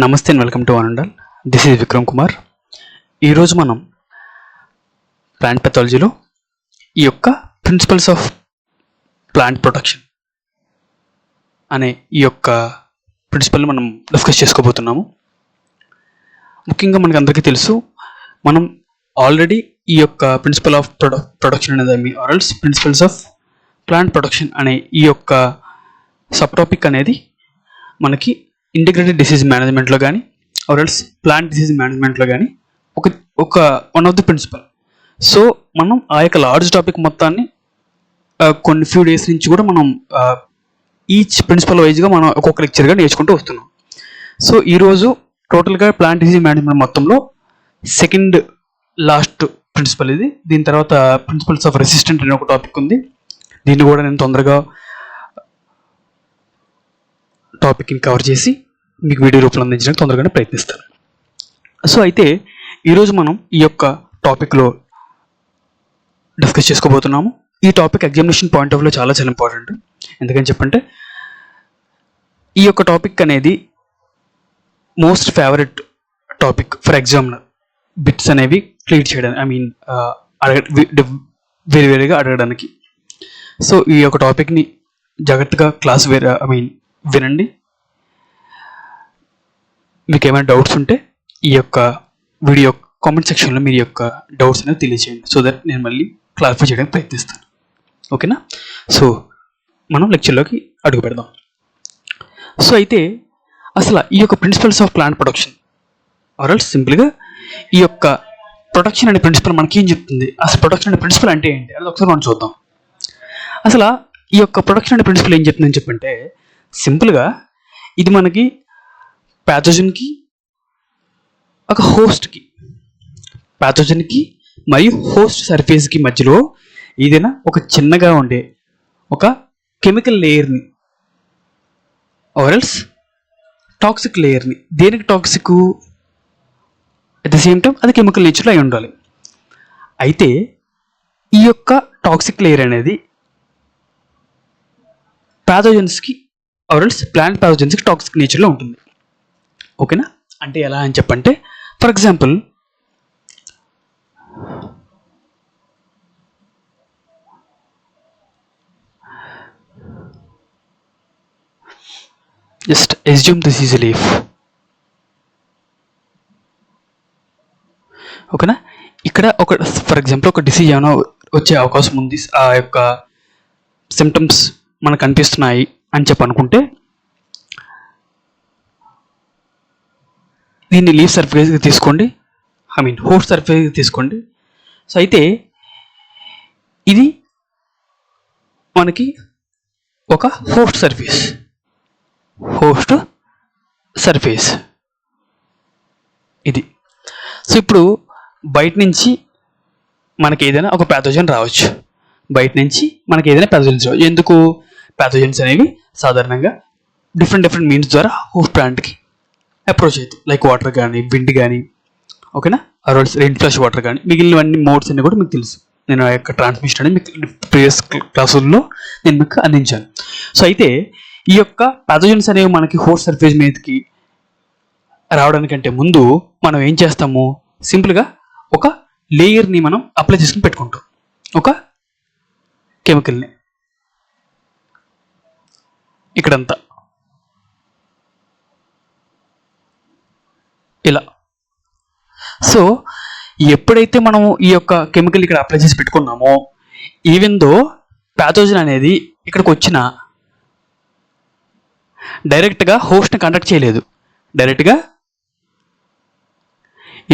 నమస్తే and welcome to Anandal. This is Vikram Kumar. ఈరోజు మనం ప్లాంట్ పెథాలజీలో ఈ యొక్క ప్రిన్సిపల్స్ ఆఫ్ ప్లాంట్ ప్రొటెక్షన్ అనే ఈ యొక్క ప్రిన్సిపల్ని మనం డిస్కస్ చేసుకోబోతున్నాము. ముఖ్యంగా మనకు అందరికీ తెలుసు, మనం ఆల్రెడీ ఈ యొక్క ప్రిన్సిపల్ ఆఫ్ ప్రొడక్షన్ అనేది ఆర్ఎల్స్ ప్రిన్సిపల్స్ ఆఫ్ ప్లాంట్ ప్రొటెక్షన్ అనే ఈ యొక్క సబ్ టాపిక్ అనేది మనకి ఇంటిగ్రేటెడ్ డిసీజ్ మేనేజ్మెంట్లో కానీ ఆర్ఎల్స్ ప్లాంట్ డిసీజ్ మేనేజ్మెంట్లో కానీ ఒక one of the principal. So మనం ఆ యొక్క లార్జ్ టాపిక్ మొత్తాన్ని కొన్ని ఫ్యూ డేస్ నుంచి కూడా మనం ఈచ్ ప్రిన్సిపల్ వైజ్గా మనం ఒక్కొక్క లెక్చర్గా నేర్చుకుంటూ వస్తున్నాం. సో ఈరోజు టోటల్గా ప్లాంట్ డిసీజ్ మేనేజ్మెంట్ మొత్తంలో సెకండ్ లాస్ట్ ప్రిన్సిపల్ ఇది. దీని తర్వాత ప్రిన్సిపల్స్ ఆఫ్ రెసిస్టెంట్ అనే ఒక టాపిక్ ఉంది. దీన్ని కూడా నేను తొందరగా టాపిక్ని కవర్ చేసి మీకు వీడియో రూపంలో అందించడానికి తొందరగానే ప్రయత్నిస్తాను. సో అయితే ఈరోజు మనం ఈ యొక్క టాపిక్లో డిస్కస్ చేసుకోబోతున్నాము. ఈ టాపిక్ ఎగ్జామినేషన్ పాయింట్ ఆఫ్ వ్యూలో చాలా చాలా ఇంపార్టెంట్. ఎందుకని చెప్పంటే ఈ యొక్క టాపిక్ అనేది most favourite topic for examiner. Bits అనేవి క్లియర్ చేయడానికి వేరుగా అడగడానికి. సో ఈ యొక్క టాపిక్ని జాగ్రత్తగా క్లాస్ వినండి. మీకు ఏమైనా డౌట్స్ ఉంటే ఈ యొక్క వీడియో కామెంట్ సెక్షన్లో మీరు యొక్క డౌట్స్ అనేవి తెలియజేయండి. సో దట్ నేను మళ్ళీ క్లారిఫై చేయడానికి ప్రయత్నిస్తాను. ఓకేనా? సో మనం లెక్చర్లోకి అడుగు పెడదాం. సో అయితే అసలు ఈ యొక్క ప్రిన్సిపల్స్ ఆఫ్ ప్లాంట్ ప్రొడక్షన్ ఆర్ఎల్స్ సింపుల్గా ఈ యొక్క ప్రొడక్షన్ అనే ప్రిన్సిపల్ మనకి ఏం చెప్తుంది, అసలు ప్రొడక్షన్ అనే ప్రిన్సిపల్ అంటే ఏంటి అది ఒకసారి మనం చూద్దాం. అసలు ఈ యొక్క ప్రొడక్షన్ అనే ప్రిన్సిపల్ ఏం చెప్తుందని చెప్పంటే సింపుల్గా ఇది మనకి ప్యాథోజన్కి ఒక హోస్ట్కి, ప్యాథోజన్కి మరియు హోస్ట్ సర్ఫేస్కి మధ్యలో ఏదైనా ఒక చిన్నగా ఉండే ఒక కెమికల్ లేయర్ని ఆర్ఎల్స్ టాక్సిక్ లేయర్ని, దేనికి toxic at the same time అది కెమికల్ నేచర్లో అయి ఉండాలి. అయితే ఈ యొక్క టాక్సిక్ లేయర్ అనేది ప్యాథోజన్స్కి ఆర్ఎల్స్ ప్లాంట్ ప్యాథోజన్స్కి టాక్సిక్ నేచర్లో ఉంటుంది. ఓకేనా? అంటే ఎలా అని చెప్పంటే for example just assume this is a leaf. ఓకేనా? ఇక్కడ ఒక ఫర్ ఎగ్జాంపుల్ ఒక డిసీజ్ ఏమైనా వచ్చే అవకాశం ఉంది, ఆ యొక్క సిమ్టమ్స్ మనకు కనిపిస్తున్నాయి అని చెప్పి అనుకుంటే దీన్ని లీఫ్ సర్ఫేస్కి తీసుకోండి, హోస్ట్ సర్ఫేస్కి తీసుకోండి. సో అయితే ఇది మనకి ఒక హోస్ట్ సర్ఫేస్ ఇది. సో ఇప్పుడు బయట నుంచి మనకి ఏదైనా ఒక ప్యాథోజన్ రావచ్చు, ఎందుకు ప్యాథోజన్స్ అనేవి సాధారణంగా డిఫరెంట్ మీన్స్ ద్వారా హోస్ట్ ప్లాంట్కి అప్రోచ్ అవుతాయి, లైక్ వాటర్ కానీ విండ్ కానీ, ఓకేనా, రెయిన్ ఫ్లాష్ వాటర్ కానీ, మిగిలినవన్నీ మోడ్స్ అన్ని కూడా మీకు తెలుసు. నేను ఆ యొక్క ట్రాన్స్మిషన్ అనేది మీకు ప్రీవియస్ క్లాసుల్లో నేను మీకు అందించాను. సో అయితే ఈ యొక్క ప్యాథోజన్స్ అనేవి మనకి హోస్ట్ సర్ఫేస్ మీదకి రావడానికంటే ముందు మనం ఏం చేస్తాము, సింపుల్గా ఒక లేయర్ని మనం అప్లై చేసుకుని పెట్టుకుంటాం, ఒక కెమికల్ని ఇక్కడంతా ఇలా. సో ఎప్పుడైతే మనము ఈ యొక్క కెమికల్ ఇక్కడ అప్లై చేసి పెట్టుకున్నామో, ఈవెన్ దో ప్యాథోజన్ అనేది ఇక్కడికి వచ్చిన డైరెక్ట్గా హోస్ట్ని కాంటాక్ట్ చేయలేదు, డైరెక్ట్గా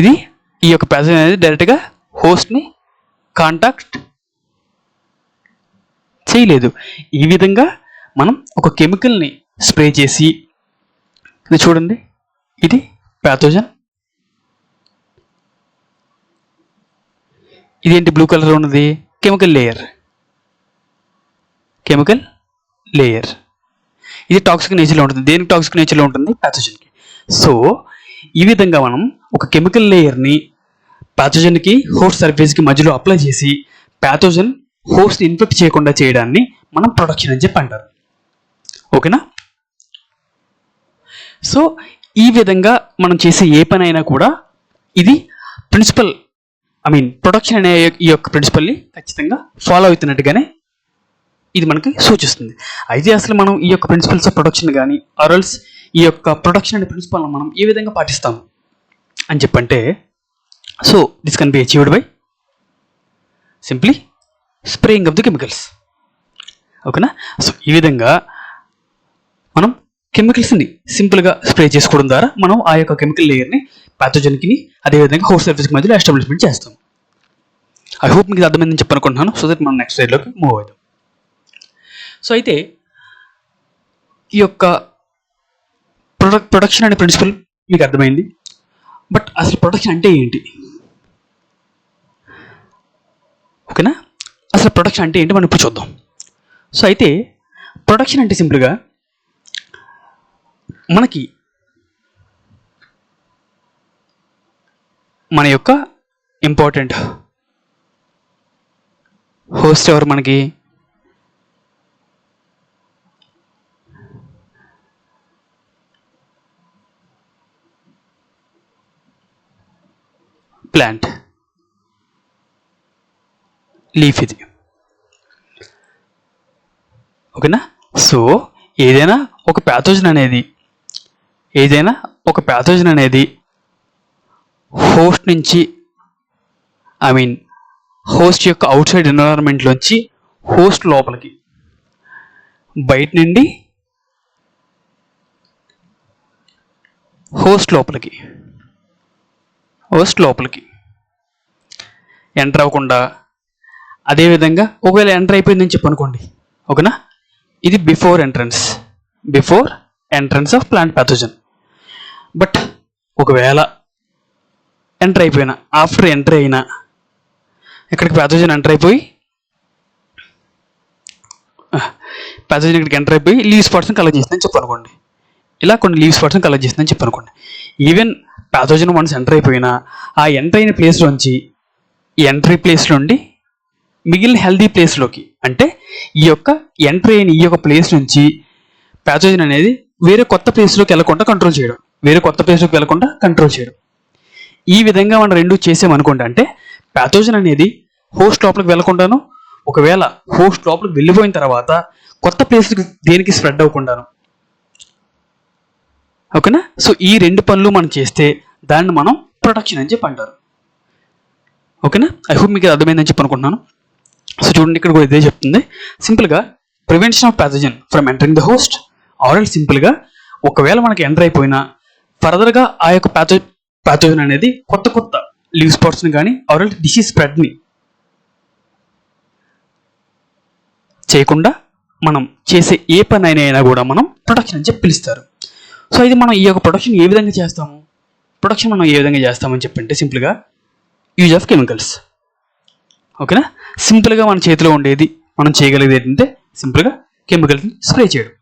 ఇది ఈ యొక్క ప్యాథోజన్ అనేది డైరెక్ట్గా హోస్ట్ని కాంటాక్ట్ చేయలేదు. ఈ విధంగా మనం ఒక కెమికల్ని స్ప్రే చేసి, ఇది చూడండి, ఇది ప్యాథోజన్, ఇదేంటి బ్లూ కలర్ ఉన్నది, కెమికల్ లేయర్. ఇది టాక్సిక్ నేచర్లో ఉంటుంది. దేనికి టాక్సిక్ నేచర్లో ఉంటుంది? ప్యాథోజన్కి. సో ఈ విధంగా మనం ఒక కెమికల్ లేయర్ని ప్యాథోజన్కి హోస్ట్ సర్ఫేస్కి మధ్యలో అప్లై చేసి ప్యాథోజన్ హోస్ట్ని ఇన్ఫెక్ట్ చేయకుండా చేయడాన్ని మనం ప్రొడక్షన్ అని చెప్పి అంటారు. ఓకేనా? సో ఈ విధంగా మనం చేసే ఏ పని అయినా కూడా ఇది ప్రిన్సిపల్ ప్రొడక్షన్ అనే ఈ యొక్క ప్రిన్సిపల్ని ఖచ్చితంగా ఫాలో అవుతున్నట్టుగానే ఇది మనకి సూచిస్తుంది. అయితే అసలు మనం ఈ యొక్క ప్రిన్సిపల్స్ ఆఫ్ ప్రొడక్షన్ కానీ ఆర్ఎల్స్ ఈ యొక్క ప్రొడక్షన్ అనే ప్రిన్సిపల్ని మనం ఏ విధంగా పాటిస్తాము అని చెప్పంటే, so this can be achieved by simply spraying of the chemicals. ఓకేనా? సో ఈ విధంగా మనం కెమికల్స్ని సింపుల్గా స్ప్రే చేసుకోవడం ద్వారా మనం ఆ యొక్క కెమికల్ లేయర్ని ప్యాథోజన్కి అదేవిధంగా హోస్ట్ సర్ఫేస్కి మధ్యలో ఎస్టాబ్లిష్మెంట్ చేస్తాం. ఐ హోప్ మీకు అర్థమైందని చెప్పనుకుంటున్నాను. సో దట్ మనం నెక్స్ట్ స్లైడ్లోకి మూవ్ అవుతాం. సో అయితే ఈ యొక్క ప్రొడక్షన్ అనే ప్రిన్సిపల్ మీకు అర్థమైంది. బట్ అసలు ప్రొడక్షన్ అంటే ఏంటి? ఓకేనా? అసలు ప్రొడక్షన్ అంటే ఏంటి మనం ఇప్పుడు చూద్దాం. సో అయితే ప్రొడక్షన్ అంటే సింపుల్గా మనకి మన యొక్క ఇంపార్టెంట్ హోస్ట్ ఎవరు? మనకి ప్లాంట్ లీఫ్ ఇది. ఓకేనా? సో ఏదైనా ఒక ప్యాథోజన్ అనేది హోస్ట్ నుంచి హోస్ట్ యొక్క అవుట్ సైడ్ ఎన్విరాన్మెంట్లోంచి హోస్ట్ లోపలికి, బయట నుండి హోస్ట్ లోపలికి ఎంటర్ అవ్వకుండా, అదేవిధంగా ఒకవేళ ఎంటర్ అయిపోయిందని చెప్పనుకోండి. ఓకేనా? ఇది before entrance of plant pathogen. But ఒకవేళ ఎంటర్ అయిపోయినా, ఆఫ్టర్ ఎంటర్ అయినా ఇక్కడికి ప్యాథోజన్ ఎంటర్ అయిపోయి లీవ్ స్పాట్స్ని కలెక్ట్ చేసిందని చెప్పనుకోండి. ఇలా కొన్ని లీవ్ స్పాట్స్ని కలెక్ట్ చేసిందని చెప్పనుకోండి. ఈవెన్ ప్యాథోజన్ వన్స్ ఎంటర్ అయిపోయినా ఆ ఎంటర్ అయిన ప్లేస్లోంచి ఈ ఎంట్రీ ప్లేస్ నుండి మిగిలిన హెల్దీ ప్లేస్లోకి, అంటే ఈ యొక్క ఎంట్రీ అయిన ఈ యొక్క ప్లేస్ నుంచి ప్యాథోజన్ అనేది వేరే కొత్త ప్లేస్లోకి వెళ్లకుండా కంట్రోల్ చేయడం. ఈ విధంగా మనం రెండు చేసామనుకోండి. అంటే ప్యాథోజన్ అనేది హోస్ట్ లోపలికి వెళ్లకుండాను, ఒకవేళ హోస్ట్ లోపలికి వెళ్ళిపోయిన తర్వాత కొత్త ప్లేస్కి దేనికి స్ప్రెడ్ అవ్వకుండాను. ఓకేనా? సో ఈ రెండు పనులు మనం చేస్తే దాన్ని మనం ప్రొటెక్షన్ అని చెప్పి అంటారు. ఓకేనా? ఐ హోప్ మీకు అర్థమైందని చెప్పి అనుకుంటున్నాను. సో చూడండి, ఇక్కడ కూడా ఇదే చెప్తుంది. సింపుల్గా prevention of pathogen from entering the host, or సింపుల్గా ఒకవేళ మనకి ఎంటర్ అయిపోయినా ఫర్దర్గా ఆ యొక్క ప్యాథోజన్ అనేది కొత్త లీవ్ స్పాట్స్ని కానీ ఆర్ డిసీజ్ స్ప్రెడ్ని చేయకుండా మనం చేసే ఏ పని అయినా కూడా మనం ప్రొటెక్షన్ అని చెప్పి పిలుస్తారు. సో ఇది మనం ఈ యొక్క ప్రొటెక్షన్ ఏ విధంగా చేస్తామని చెప్పంటే సింపుల్గా యూజ్ ఆఫ్ కెమికల్స్. ఓకేనా? సింపుల్గా మన చేతిలో ఉండేది మనం చేయగలిగేది ఏంటంటే సింపుల్గా కెమికల్స్ని స్ప్రే చేయడం.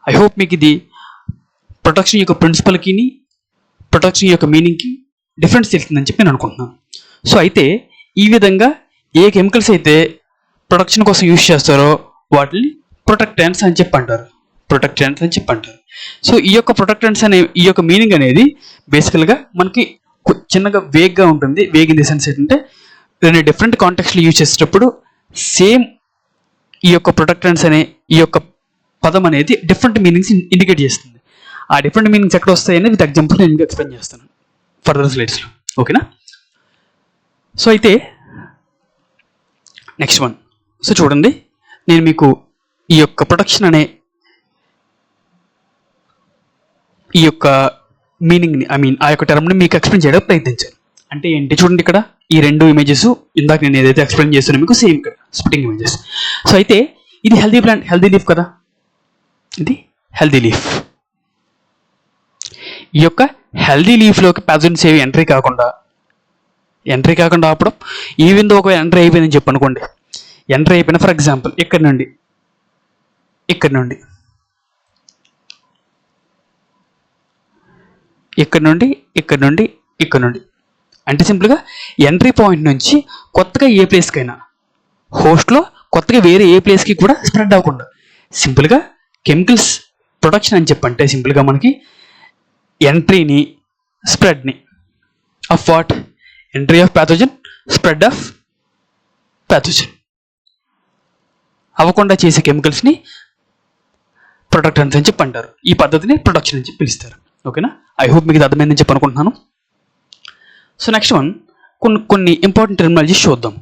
ఐ హోప్ మీకు ఇది ప్రొటెక్షన్ యొక్క ప్రిన్సిపల్కి ప్రొటెక్షన్ యొక్క మీనింగ్కి డిఫరెన్స్ తెలుస్తుందని చెప్పి నేను అనుకుంటున్నాను. సో అయితే ఈ విధంగా ఏ కెమికల్స్ అయితే ప్రొటెక్షన్ కోసం యూజ్ చేస్తారో వాటిని ప్రొటెక్టెంట్స్ అని చెప్పి అంటారు. సో ఈ యొక్క ప్రొటెక్టెంట్స్ అనే ఈ యొక్క మీనింగ్ అనేది బేసికల్గా మనకి చిన్నగా వేగ్గా ఉంటుంది. వేగ్ ఇన్ ది సెన్స్ ఏంటంటే రెండు డిఫరెంట్ కాంటెక్స్ట్లు యూజ్ చేసేటప్పుడు సేమ్ ఈ యొక్క ప్రొటెక్టెంట్స్ అనే ఈ యొక్క పదం అనేది డిఫరెంట్ మీనింగ్స్ ఇండికేట్ చేస్తుంది. ఆ డిఫరెంట్ మీనింగ్స్ ఎక్కడ వస్తాయని విత్ ఎగ్జాంపుల్ నేను ఎక్స్ప్లెయిన్ చేస్తాను ఫర్దర్ స్లైడ్స్లో. ఓకేనా? సో అయితే నెక్స్ట్ వన్. సో చూడండి, నేను మీకు ఈ యొక్క ప్రొటెక్షన్ అనే ఈ యొక్క మీనింగ్ని ఆ యొక్క టర్మ్ని మీకు ఎక్స్ప్లెయిన్ చేయడానికి ప్రయత్నించాను. అంటే ఏంటి చూడండి, ఇక్కడ ఈ రెండు ఇమేజెస్ ఇందాక నేను ఏదైతే ఎక్స్ప్లెయిన్ చేస్తానో మీకు సేమ్ ఇక్కడ స్ప్లిట్టింగ్ ఇమేజెస్. సో అయితే ఇది హెల్దీ ప్లాంట్, హెల్దీ లీఫ్ కదా, ఇది హెల్దీ లీఫ్. ఈ యొక్క హెల్దీ లీఫ్లోకి ప్యాథోజన్స్ ఏవి ఎంట్రీ కాకుండా ఆపడం. ఈవెన్ దో ఒకవేళ ఎంట్రీ అయిపోయిందని చెప్పి అనుకోండి, ఎంట్రీ అయిపోయిన ఫర్ ఎగ్జాంపుల్ ఇక్కడ నుండి అంటే సింపుల్గా ఎంట్రీ పాయింట్ నుంచి కొత్తగా ఏ ప్లేస్కైనా హోస్ట్లో కొత్తగా వేరే ఏ ప్లేస్కి కూడా స్ప్రెడ్ అవ్వకుండా సింపుల్గా కెమికల్స్ ప్రొటెక్షన్ అని చెప్పంటే సింపుల్గా మనకి ఎంట్రీని, స్ప్రెడ్ని of what? Entry of pathogen, spread of pathogen. అవ్వకుండా చేసే కెమికల్స్ని ప్రొటెక్టెంట్స్ అని చెప్పి అంటారు. ఈ పద్ధతిని ప్రొటెక్షన్ అని చెప్పి పిలుస్తారు. ఓకేనా? ఐ హోప్ మీకు ఇది అర్థమైందని చెప్పి అనుకుంటున్నాను. సో నెక్స్ట్ వన్, కొన్ని ఇంపార్టెంట్ టెర్మినాలజీస్ చూద్దాం.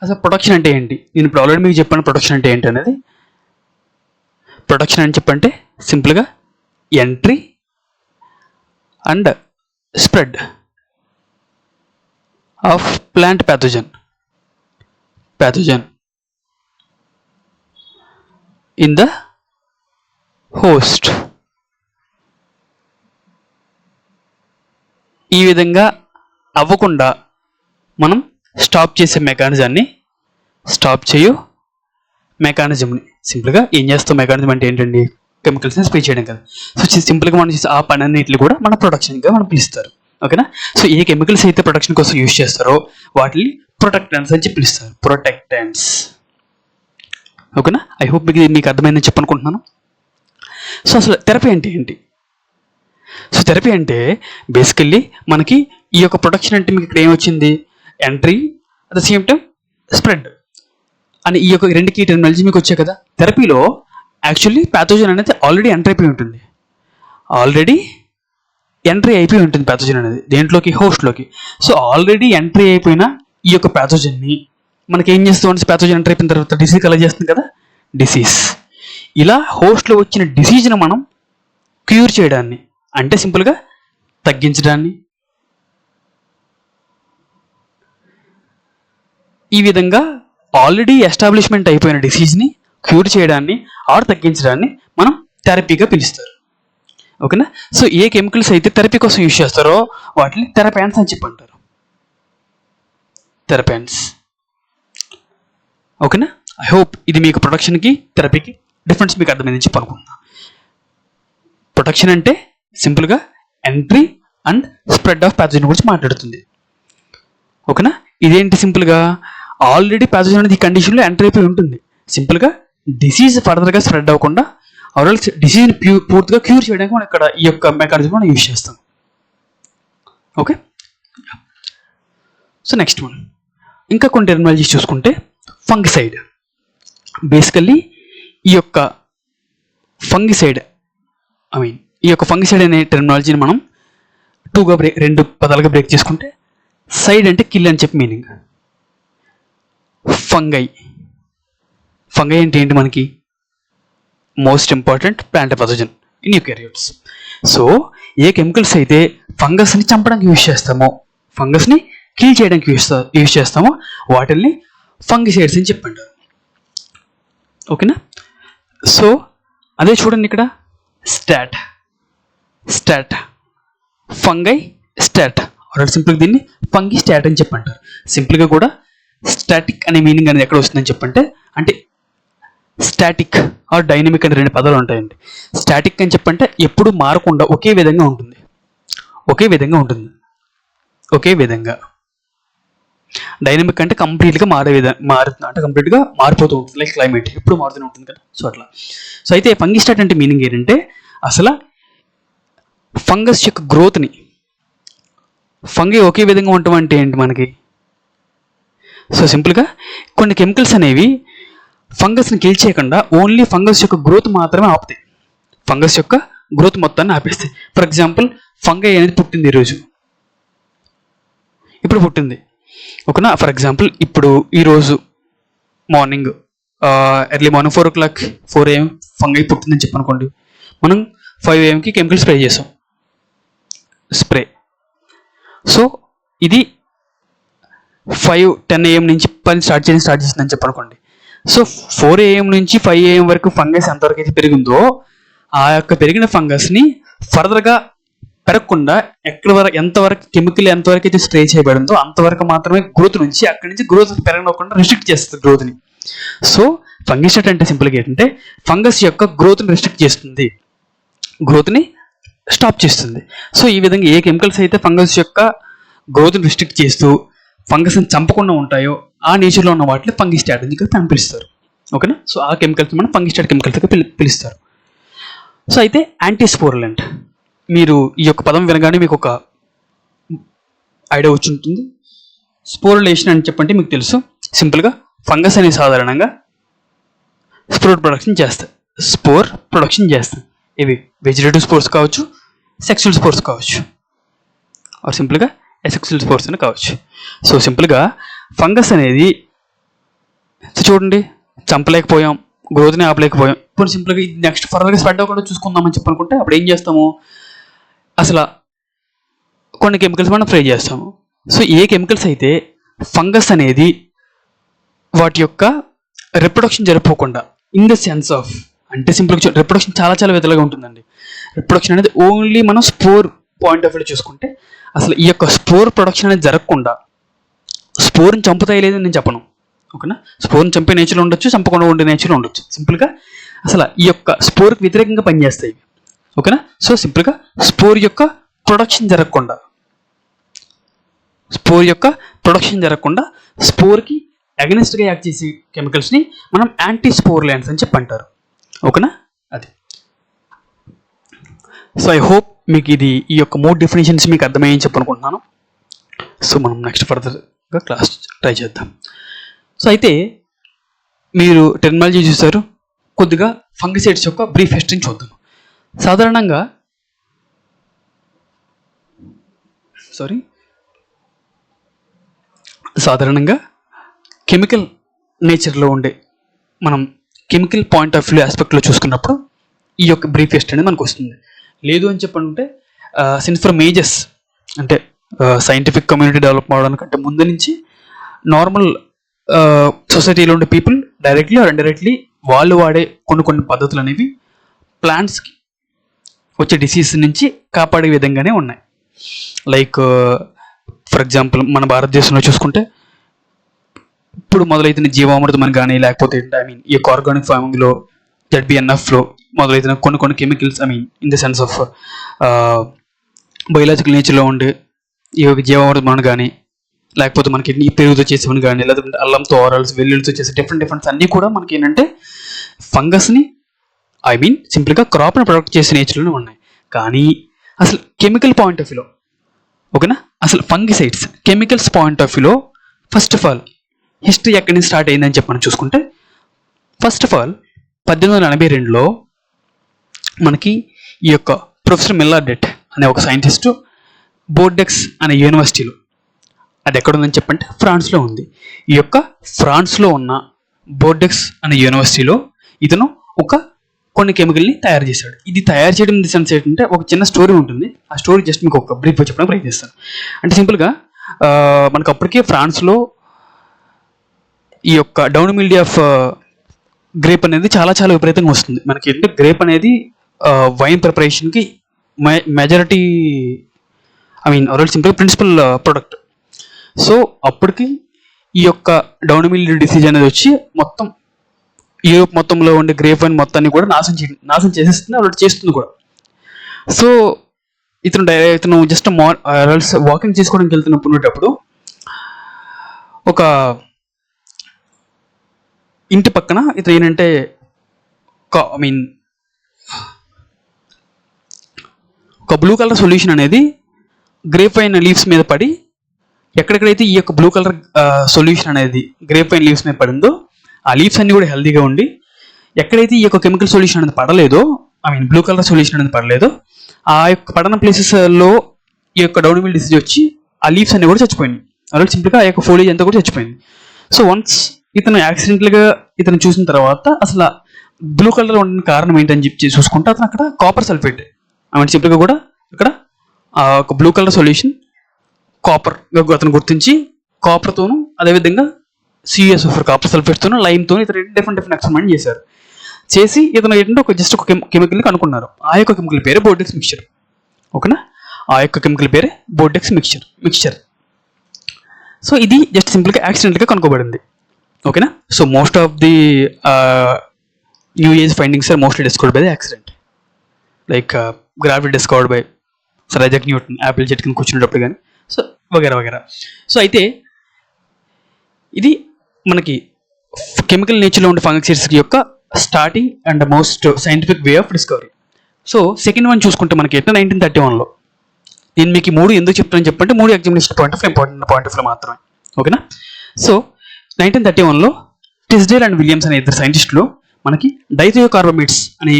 అసలు ప్రొటెక్షన్ అంటే ఏంటి? నేను ఇప్పుడు ఆల్రెడీ మీకు చెప్పాను ప్రొటెక్షన్ అంటే ఏంటి అనేది. ప్రొటెక్షన్ అని చెప్పంటే సింపుల్గా entry and spread of plant pathogen in the host. ఈ విధంగా అవ్వకుండా మనం స్టాప్ చేసే మెకానిజంని, మెకానిజంని సింపుల్గా ఏం చేస్తాం? మెకానిజం అంటే ఏంటండి? కెమికల్స్ని స్ప్రే చేయడం కదా. సో సింపుల్గా మనం చేసే ఆ పని అన్నింటిని కూడా మన ప్రొటెక్షన్గా మనం పిలుస్తారు. ఓకేనా? సో ఏ కెమికల్స్ అయితే ప్రొటెక్షన్ కోసం యూజ్ చేస్తారో వాటిని ప్రొటెక్టెంట్స్ అని చెప్పి పిలుస్తారు. ప్రొటెక్టెంట్స్. ఓకేనా? ఐ హోప్ మీకు అర్థమైందని చెప్పనుకుంటున్నాను. సో అసలు థెరపీ అంటే ఏంటి? సో థెరపీ అంటే బేసికల్లీ మనకి ఈ యొక్క ప్రొటెక్షన్ అంటే మీకు ఇక్కడ ఏమొచ్చింది? Entry at the same time spread అని ఈ యొక్క రెండు కీ టెర్మినాలజీ మీకు వచ్చాయి కదా. థెరపీలో యాక్చువల్లీ ప్యాథోజన్ అనేది ఆల్రెడీ ఎంటర్ అయిపోయి ఉంటుంది. ప్యాథోజన్ అనేది దేంట్లోకి? హోస్ట్లోకి. సో ఆల్రెడీ ఎంట్రీ అయిపోయిన ఈ యొక్క ప్యాథోజన్ని మనకి ఏం చేస్తాం అంటే ప్యాథోజన్ ఎంటర్ అయిపోయిన తర్వాత డిసీజ్ కలెక్ట్ చేస్తుంది కదా, డిసీజ్. ఇలా హోస్ట్లో వచ్చిన డిసీజ్ని మనం క్యూర్ చేయడాన్ని, అంటే సింపుల్గా తగ్గించడాన్ని, ఈ విధంగా ఆల్రెడీ ఎస్టాబ్లిష్మెంట్ అయిపోయిన డిసీజ్ని క్యూర్ చేయడాన్ని ఆర్ తగ్గించడాన్ని మనం థెరపీగా పిలుస్తారు. ఓకేనా? సో ఏ కెమికల్స్ అయితే థెరపీ కోసం యూజ్ చేస్తారో వాటిని థెరపాన్స్ అని చెప్పి అంటారు. థెరపాన్స్. ఓకేనా? ఐ హోప్ ఇది మీకు ప్రొటెక్షన్కి థెరపీకి డిఫరెన్స్ మీకు అర్థమైందని చెప్పి అనుకుంటున్నాను. ప్రొటెక్షన్ అంటే సింపుల్గా entry and spread of pathogen గురించి మాట్లాడుతుంది. ఓకేనా? ఇదేంటి? సింపుల్గా ఆల్రెడీ ప్యాథోజన్ అనేది ఈ కండిషన్లో ఎంటర్ అయిపోయి ఉంటుంది. సింపుల్గా డిసీజ్ ఫర్దర్గా స్ప్రెడ్ అవ్వకుండా ఆల్రెడీ డిసీజ్ని పూర్తిగా క్యూర్ చేయడానికి మనం ఇక్కడ ఈ యొక్క మెకానిజం మనం యూజ్ చేస్తాం. ఓకే? సో నెక్స్ట్ వన్, ఇంకా కొన్ని టెర్మినాలజీస్ చూసుకుంటే ఫంగిసైడ్. బేసికల్లీ ఈ యొక్క ఫంగిసైడ్ అనే టెర్మినాలజీని మనం రెండు పదాలుగా బ్రేక్ చేసుకుంటే, సైడ్ అంటే కిల్ అని చెప్పి మీనింగ్. ఫంగై అంటే ఏంటి? మనకి most important plant pathogen in eukaryotes. So ఏ కెమికల్స్ అయితే ఫంగస్ని చంపడానికి యూజ్ చేస్తామో, ఫంగస్ని కిల్ చేయడానికి యూజ్ చేస్తామో వాటిల్ని ఫంగిసైడ్స్ అని చెప్పంటారు. ఓకేనా? సో అదే చూడండి ఇక్కడ స్టాట్ ఫంగై స్టాట్, ఆల్రెడీ సింపుల్గా దీన్ని ఫంగి స్టాట్ అని చెప్పంటారు. సింపుల్గా కూడా స్టాటిక్ అనే మీనింగ్ అనేది ఎక్కడ వస్తుందని చెప్పంటే, అంటే స్టాటిక్ ఆర్ డైనమిక్ అనే రెండు పదాలు ఉంటాయండి. స్టాటిక్ అని చెప్పంటే ఎప్పుడు మారకుండా ఒకే విధంగా ఉంటుంది. డైనమిక్ అంటే కంప్లీట్గా మారుతుంది, అంటే కంప్లీట్గా మారిపోతూ ఉంటుంది. లైక్ క్లైమేట్ ఎప్పుడు మారుతూనే ఉంటుంది కదా, సో అట్లా. సో అయితే ఫంగి స్టాట్ అంటే మీనింగ్ ఏంటంటే, అసలు ఫంగస్ యొక్క గ్రోత్ని, ఫంగి ఒకే విధంగా ఉండటం అంటే ఏంటి మనకి? సో సింపుల్గా కొన్ని కెమికల్స్ అనేవి ఫంగస్ని కిల్ చేయకుండా ఓన్లీ ఫంగస్ యొక్క గ్రోత్ మాత్రమే ఆపుతాయి. ఫంగస్ యొక్క గ్రోత్ మొత్తాన్ని ఆపేస్తాయి. ఫర్ ఎగ్జాంపుల్ ఫంగై అనేది పుట్టింది ఇప్పుడు పుట్టింది. ఓకేనా? ఫర్ ఎగ్జాంపుల్ ఇప్పుడు ఈరోజు morning early morning 4 o'clock 4 AM fungi పుట్టిందని చెప్పనుకోండి. మనం 5 AM కెమికల్ స్ప్రే చేసాం. సో ఇది 5-10 AM నుంచి పని స్టార్ట్ చేసిందని చెప్పనుకోండి. సో 4 AM నుంచి 5 AM వరకు ఫంగస్ ఎంతవరకు అయితే పెరిగిందో ఆ యొక్క పెరిగిన ఫంగస్ని ఫర్దర్గా పెరగకుండా ఎంతవరకు కెమికల్ ఎంతవరకు అయితే స్ప్రే చేయబడిందో అంతవరకు మాత్రమే గ్రోత్ నుంచి, అక్కడి నుంచి గ్రోత్ పెరగకుండా రిస్ట్రిక్ట్ చేస్తుంది గ్రోత్ని. సో ఫంగిసైడ్ అంటే సింపుల్గా ఏంటంటే ఫంగస్ యొక్క గ్రోత్ని రిస్ట్రిక్ట్ చేస్తుంది, గ్రోత్ని స్టాప్ చేస్తుంది. సో ఈ విధంగా ఏ కెమికల్స్ అయితే ఫంగస్ యొక్క గ్రోత్ని రిస్ట్రిక్ట్ చేస్తూ ఫంగస్ని చంపకుండా ఉంటాయో ఆ నేచర్లో ఉన్న వాటిని ఫంగిసైడ్ అని పిలుస్తారు. ఓకేనా? సో ఆ కెమికల్స్ మనం ఫంగిసైడ్ కెమికల్స్గా పిలుస్తారు. సో అయితే యాంటీస్పోరలెంట్ మీరు ఈ యొక్క పదం వినగానే మీకు ఒక ఐడియా వచ్చి ఉంటుంది. స్పోరులేషన్ అని చెప్పంటే మీకు తెలుసు. సింపుల్గా ఫంగస్ అనేది సాధారణంగా స్పోర్ ప్రొడక్షన్ చేస్తాయి. ఇవి వెజిటేటివ్ స్పోర్స్ కావచ్చు, సెక్సువల్ స్పోర్స్ కావచ్చు, ఆర్ సింపుల్గా అసెక్సువల్ స్పోర్స్ అని కావచ్చు. సో సింపుల్గా ఫంగస్ అనేది చూడండి, చంపలేకపోయాం, గ్రోత్ని ఆపలేకపోయాం. ఇప్పుడు సింపుల్గా ఇది నెక్స్ట్ ఫర్దర్గా స్ప్రెడ్ అవ్వకుండా చూసుకుందామని చెప్పనుకుంటే అప్పుడు ఏం చేస్తాము, అసలు కొన్ని కెమికల్స్ మనం స్ప్రే చేస్తాము. సో ఏ కెమికల్స్ అయితే ఫంగస్ అనేది వాటి యొక్క రిప్రొడక్షన్ జరుపుకోకుండా, ఇన్ ద సెన్స్ ఆఫ్, అంటే సింపుల్గా రిప్రొడక్షన్ చాలా విధాలుగా ఉంటుందండి. రిప్రొడక్షన్ అనేది ఓన్లీ మనం స్పోర్ పాయింట్ ఆఫ్ వ్యూ చూసుకుంటే అసలు ఈ యొక్క స్పోర్ ప్రొడక్షన్ అనేది జరగకుండా, స్పోర్ని చంపుతాయి లేదని నేను చెప్పను, ఓకేనా. స్పోర్ని చంపే నేచర్ ఉండొచ్చు, చంపకుండా ఉండే నేచర్ ఉండొచ్చు. సింపుల్గా అసలు ఈ యొక్క స్పోర్కి వ్యతిరేకంగా పనిచేస్తాయి, ఓకేనా. సో సింపుల్గా స్పోర్ యొక్క ప్రొడక్షన్ జరగకుండా స్పోర్కి అగెనిస్ట్గా యాక్ట్ చేసే కెమికల్స్ని మనం యాంటీ స్పోర్లాండ్స్ అని చెప్పి అంటారు, ఓకేనా. అది. సో ఐ హోప్ మీకు ఈ యొక్క 3 డెఫినేషన్స్ మీకు అర్థమయ్యని చెప్పనుకుంటున్నాను. సో మనం నెక్స్ట్ ఫర్దర్గా క్లాస్ ట్రై చేద్దాం. సో అయితే మీరు టెర్మినాలజీ చూసారు, కొద్దిగా ఫంగిసైడ్స్ యొక్క బ్రీఫ్ హిస్టరీని చూద్దాం. సాధారణంగా కెమికల్ నేచర్లో ఉండే, మనం కెమికల్ పాయింట్ ఆఫ్ వ్యూ ఆస్పెక్ట్లో చూసుకున్నప్పుడు ఈ యొక్క బ్రీఫ్ హిస్టరీ అనేది మనకు వస్తుంది. లేదు అని చెప్పంటే సిన్స్ ఫ్రమ్ ఏజెస్, అంటే సైంటిఫిక్ కమ్యూనిటీ డెవలప్ అవడానికంటే ముందు నుంచి నార్మల్ సొసైటీలో ఉండే పీపుల్ డైరెక్ట్లీ ఆర్ ఇండైరెక్ట్లీ వాళ్ళు వాడే కొన్ని పద్ధతులు అనేవి ప్లాంట్స్కి వచ్చే డిసీజ్ నుంచి కాపాడే విధంగానే ఉన్నాయి. లైక్ ఫర్ ఎగ్జాంపుల్ మన భారతదేశంలో చూసుకుంటే ఇప్పుడు మొదలైతున్న జీవామృతం అని కానీ, లేకపోతే ఈ యొక్క ఆర్గానిక్ ఫార్మింగ్లో ZBNFలో మొదలైతున్న కొన్ని chemicals, in the sense of biological నేచర్లో ఉండే ఈ యొక్క జీవామృతం అని కానీ, లేకపోతే మనకి పెరుగుతో చేసేవని కానీ, లేకపోతే అల్లంతో, ఆరల్స్, వెల్లుల్లితో చేసే డిఫరెంట్ అన్నీ కూడా మనకి ఏంటంటే ఫంగస్ని సింపుల్గా క్రాప్ని ప్రొడక్ట్ చేసే నేచర్లోనే ఉన్నాయి. కానీ అసలు కెమికల్ పాయింట్ ఆఫ్ వ్యూలో, ఓకేనా, అసలు ఫంగిసైడ్స్ కెమికల్స్ పాయింట్ ఆఫ్ వ్యూలో ఫస్ట్ ఆఫ్ ఆల్ హిస్టరీ ఎక్కడి నుంచి స్టార్ట్ అయిందని చెప్పి మనం చూసుకుంటే, ఫస్ట్ ఆఫ్ ఆల్ 1882లో మనకి ఈ యొక్క ప్రొఫెసర్ మిల్లార్డెట్ అనే ఒక సైంటిస్టు బోర్డెక్స్ అనే యూనివర్సిటీలో, అది ఎక్కడుందని చెప్పంటే ఫ్రాన్స్లో ఉంది. ఈ యొక్క ఫ్రాన్స్లో ఉన్న బోర్డెక్స్ అనే యూనివర్సిటీలో ఇతను కొన్ని కెమికల్ని తయారు చేశాడు. ఇది తయారు చేయడం ది సెన్స్ ఏంటంటే ఒక చిన్న స్టోరీ ఉంటుంది. ఆ స్టోరీ జస్ట్ మీకు ఒక బ్రీఫ్ చెప్పడానికి ప్రయత్నిస్తాను. అంటే సింపుల్గా మనకు అప్పటికే ఫ్రాన్స్లో ఈ యొక్క డౌన్ మిల్డీ ఆఫ్ గ్రేప్ అనేది చాలా విపరీతంగా వస్తుంది. మనకి ఏంటంటే గ్రేప్ అనేది వైన్ ప్రిపరేషన్కి majority simple principle product. So అప్పటికి ఈ యొక్క డౌన్ మిల్డీ డిసీజ్ అనేది వచ్చి మొత్తం యూరోప్ మొత్తంలో ఉండే గ్రేప్ వైన్ మొత్తాన్ని కూడా నాశనం చేసేస్తుంది, ఆల్రెడీ చేస్తుంది కూడా. సో ఇతను జస్ట్ వాకింగ్ చేసుకోవడానికి వెళ్తున్నప్పుడు ఒక ఇంటి పక్కన ఇతను ఏంటంటే ఒక బ్లూ కలర్ సొల్యూషన్ అనేది గ్రేప్ వైన్ లీవ్స్ మీద పడి, ఎక్కడెక్కడైతే ఈ యొక్క బ్లూ కలర్ సొల్యూషన్ అనేది గ్రేప్ వైన్ లీవ్స్ మీద పడిందో ఆ లీవ్స్ అన్ని కూడా హెల్దీగా ఉండి, ఎక్కడైతే ఈ యొక్క కెమికల్ సొల్యూషన్ అనేది పడలేదో, బ్లూ కలర్ సొల్యూషన్ అనేది పడలేదో, ఆ యొక్క పడన ప్లేసెస్లో ఈ యొక్క డౌన్ మిల్డీ డిసీజ్ వచ్చి ఆ లీవ్స్ అన్ని కూడా చచ్చిపోయింది. అలాగే సింపుల్గా ఆ యొక్క ఫోలియేజ్ అంతా కూడా చచ్చిపోయింది. సో వన్స్ ఇతను యాక్సిడెంటల్గా చూసిన తర్వాత అసలు బ్లూ కలర్ ఉండడానికి కారణం ఏంటని చెప్పి చూసుకుంటే అతను అక్కడ కాపర్ సల్ఫేట్, సింపుల్గా కూడా ఇక్కడ ఒక బ్లూ కలర్ సొల్యూషన్ కాపర్ అతను గుర్తించి, కాపర్తోనూ అదేవిధంగా CuSO4 కాపర్ సల్ఫేట్తోనూ లైమ్తో ఇతను డిఫరెంట్ ఎక్స్పెరిమెంట్ చేసి ఇతను ఏంటంటే ఒక కెమికల్ని కనుక్కున్నారు. ఆ యొక్క కెమికల్ పేరే బోర్డెక్స్ మిక్చర్, ఓకేనా. ఆ యొక్క కెమికల్ పేరే బోర్డెక్స్ మిక్చర్. సో ఇది జస్ట్ సింపుల్గా యాక్సిడెంట్గా కనుక్కోబడింది, ఓకేనా. So most of the new age findings are mostly discovered by the accident. Like gravity discovered by sir Isaac Newton apple చెట్టు కింద కూర్చునేటప్పుడు కానీ, సో వగేరా. సో అయితే ఇది మనకి కెమికల్ నేచర్లో ఉండే ఫంగిసైడ్స్ యొక్క starting and most scientific way of discovery. So second one చూసుకుంటే మనకి 1931లో నేను మీకు 3 ఎందుకు చెప్తానని చెప్పంటే 3 examination point of important point of మాత్రమే. ఓకేనా? సో 1931లో టిస్డేల్ అండ్ విలియమ్స్ అనే ఇద్దరు సైంటిస్టులు మనకి డైథియోకార్బమేట్స్ అనే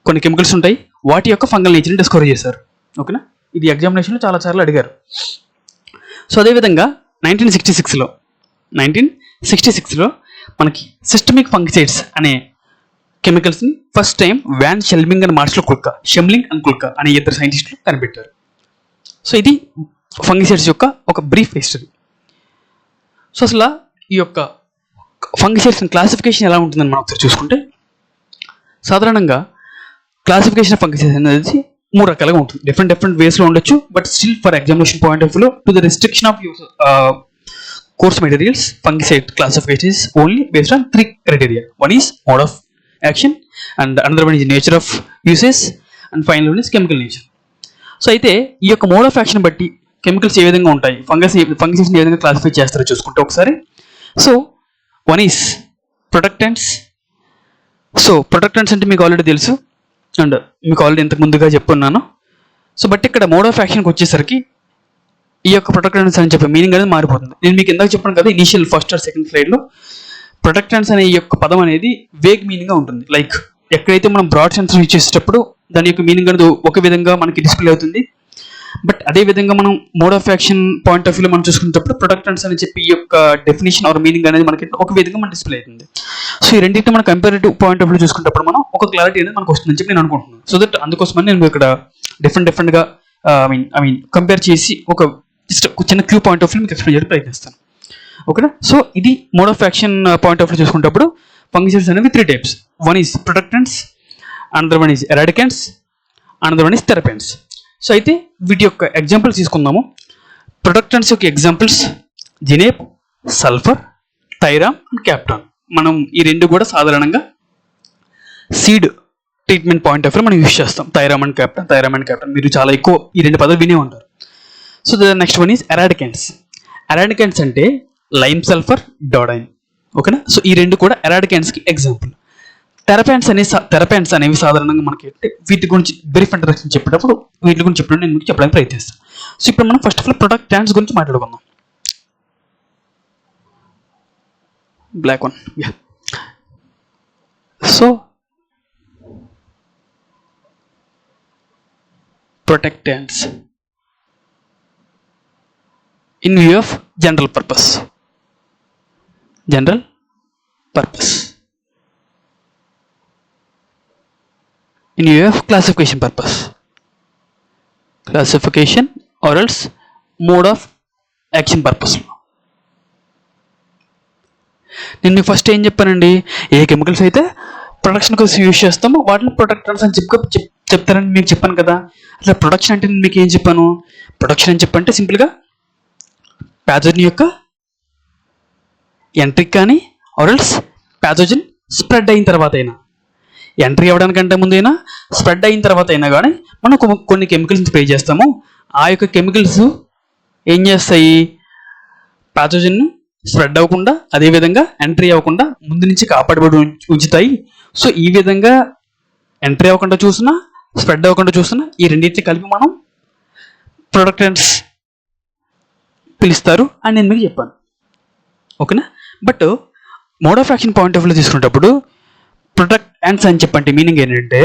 కొన్ని కెమికల్స్ ఉంటాయి, వాటి యొక్క ఫంగల్ నేచర్ని డిస్కవర్ చేశారు. ఓకేనా? ఇది ఎగ్జామినేషన్లో చాలాసార్లు అడిగారు. సో అదేవిధంగా 1966లో మనకి సిస్టమిక్ ఫంగిసైడ్స్ అనే కెమికల్స్ని first time von Schmeling and Marshall Kulka అనే ఇద్దరు సైంటిస్టులు కనిపెట్టారు. సో ఇది ఫంగిసైడ్స్ యొక్క ఒక బ్రీఫ్ హిస్టరీ. సో అసలు ఈ యొక్క ఫంగిసైడ్స్ క్లాసిఫికేషన్ ఎలా ఉంటుందని మనం ఒకసారి చూసుకుంటే, సాధారణంగా క్లాసిఫికేషన్ ఆఫ్ ఫంగిసైడ్స్ అనేది 3 రకాలుగా ఉంటుంది. డిఫరెంట్ వేస్లో ఉండొచ్చు, but still for examination point of వ్యూలో to the restriction of use course materials, fungicide classification is only based on 3 criteria. One is mode of action, and another one is nature of uses, and final one is chemical nature. So అయితే ఈ యొక్క mode of action బట్టి chemicals ఏ విధంగా ఉంటాయి, fungicides ఏ విధంగా classify చేస్తారో చూసుకుంటే ఒకసారి. So one is protectants. So protectants అంటే మీకు ఆల్రెడీ తెలుసు, అండ్ మీకు ఆల్రెడీ ఇంతకు ముందుగా చెప్పున్నాను. సో బట్ ఇక్కడ మోడ్ ఆఫ్ యాక్షన్కి వచ్చేసరికి ఈ యొక్క ప్రొటెక్టెంట్స్ అని చెప్పే మీనింగ్ అనేది మారిపోతుంది. నేను మీకు ఇందాక చెప్పాను కదా ఇనిషియల్ ఫస్ట్ ఆర్ సెకండ్ స్లైడ్లో, ప్రొటెక్టెంట్స్ అనే ఈ యొక్క పదం అనేది వేగ్ మీనింగ్గా ఉంటుంది. లైక్ ఎక్కడైతే మనం బ్రాడ్ సెన్స్ యూజ్ చేసేటప్పుడు దాని యొక్క మీనింగ్ అనేది ఒక విధంగా మనకి డిస్ప్లే అవుతుంది, బట్ అదే విధంగా మనం mode of action point of వ్యూలో మనం చూసుకునేటప్పుడు ప్రొటెక్టెంట్స్ అని చెప్పి ఈ యొక్క డెఫినేషన్ ఆర్ మీనింగ్ అనేది మనకి ఒక విధంగా మన డిస్ప్లే అవుతుంది. సో ఈ రెండింటిని మనం కంపారిటివ్ పాయింట్ ఆఫ్ వ్యూ చూసుకున్నప్పుడు మనం ఒక క్లారిటీ అనేది మనకు వస్తుందని చెప్పి నేను అనుకుంటున్నాను. సో దట్ అందుకోసమని నేను ఇక్కడ డిఫరెంట్గా ఐ మీన్ కంపేర్ చేసి ఒక చిన్న క్యూ పాయింట్ ఆఫ్ వ్యూ మీకు ఎక్స్ప్లెయిన్ చేయడానికి ప్రయత్నిస్తాను. ఓకేనా? సో ఇది mode of action point of view చూసుకున్నప్పుడు ఫంగిసైడ్స్ అనేవి 3 types. One is protectants, another one is eradicants, another one is therapeutants. So అయితే వీటి యొక్క ఎగ్జాంపుల్స్ తీసుకుందాము. ప్రొటెక్టెంట్స్ యొక్క examples zineb, sulphur, thiram and captan. మనం ఈ రెండు కూడా సాధారణంగా seed treatment point of view మనం యూజ్ చేస్తాం. థైరామ్ అండ్ క్యాప్టాన్ మీరు చాలా ఎక్కువ ఈ 2 పదాలు వినే ఉంటారు. So the next one is eradicants. Eradicants అంటే లైమ్ సల్ఫర్, డోడైన్. ఓకేనా? సో ఈ 2 కూడా ఎరాడికెంట్స్కి ఎగ్జాంపుల్. థెరపెంట్స్ అనేవి సాధారణంగా మనకి వీటి గురించి బ్రీఫ్ ఇంట్రడక్షన్ చెప్పేటప్పుడు వీటి గురించి నేను మీకు చెప్పడానికి ప్రయత్నిస్తాను. సో ఇప్పుడు మనం ఫస్ట్ ఆఫ్ ఆల్ ప్రొటెక్టెంట్స్ గురించి మాట్లాడుకుందాం. Block one. So protectants in view of general purpose. In view of classification purpose, or else mode of action purpose. నేను మీకు ఫస్ట్ ఏం చెప్పానండి, ఏ కెమికల్స్ అయితే ప్రొడక్షన్ కోసం యూజ్ చేస్తామో వాటిని ప్రొటెక్టెంట్స్ అని చెప్తారని మీకు చెప్పాను కదా. అట్లా ప్రొడక్షన్ అంటే నేను మీకు ఏం చెప్పాను, ప్రొడక్షన్ అని చెప్పంటే సింపుల్గా ప్యాథోజన్ యొక్క ఎంట్రీ కానీ ఆర్ఎల్స్ ప్యాథోజన్ స్ప్రెడ్ అయిన తర్వాత అయినా, ఎంట్రీ అవ్వడానికంటే ముందైనా స్ప్రెడ్ అయిన తర్వాత అయినా కానీ మనం కొన్ని కెమికల్స్ స్ప్రే చేస్తాము. ఆ యొక్క కెమికల్స్ ఏం చేస్తాయి, ప్యాథోజన్ స్ప్రెడ్ అవ్వకుండా అదేవిధంగా ఎంట్రీ అవ్వకుండా ముందు నుంచి కాపాడబడి ఉంచుతాయి. సో ఈ విధంగా ఎంట్రీ అవ్వకుండా చూసినా స్ప్రెడ్ అవ్వకుండా చూసినా ఈ రెండింటిని కలిపి మనం ప్రొటెక్టెంట్స్ పిలుస్తారు అని నేను మీకు చెప్పాను. ఓకేనా? But mode of action point of వ్యూలో తీసుకునేటప్పుడు ప్రొటెక్టెంట్స్ అని చెప్పంటే మీనింగ్ ఏంటంటే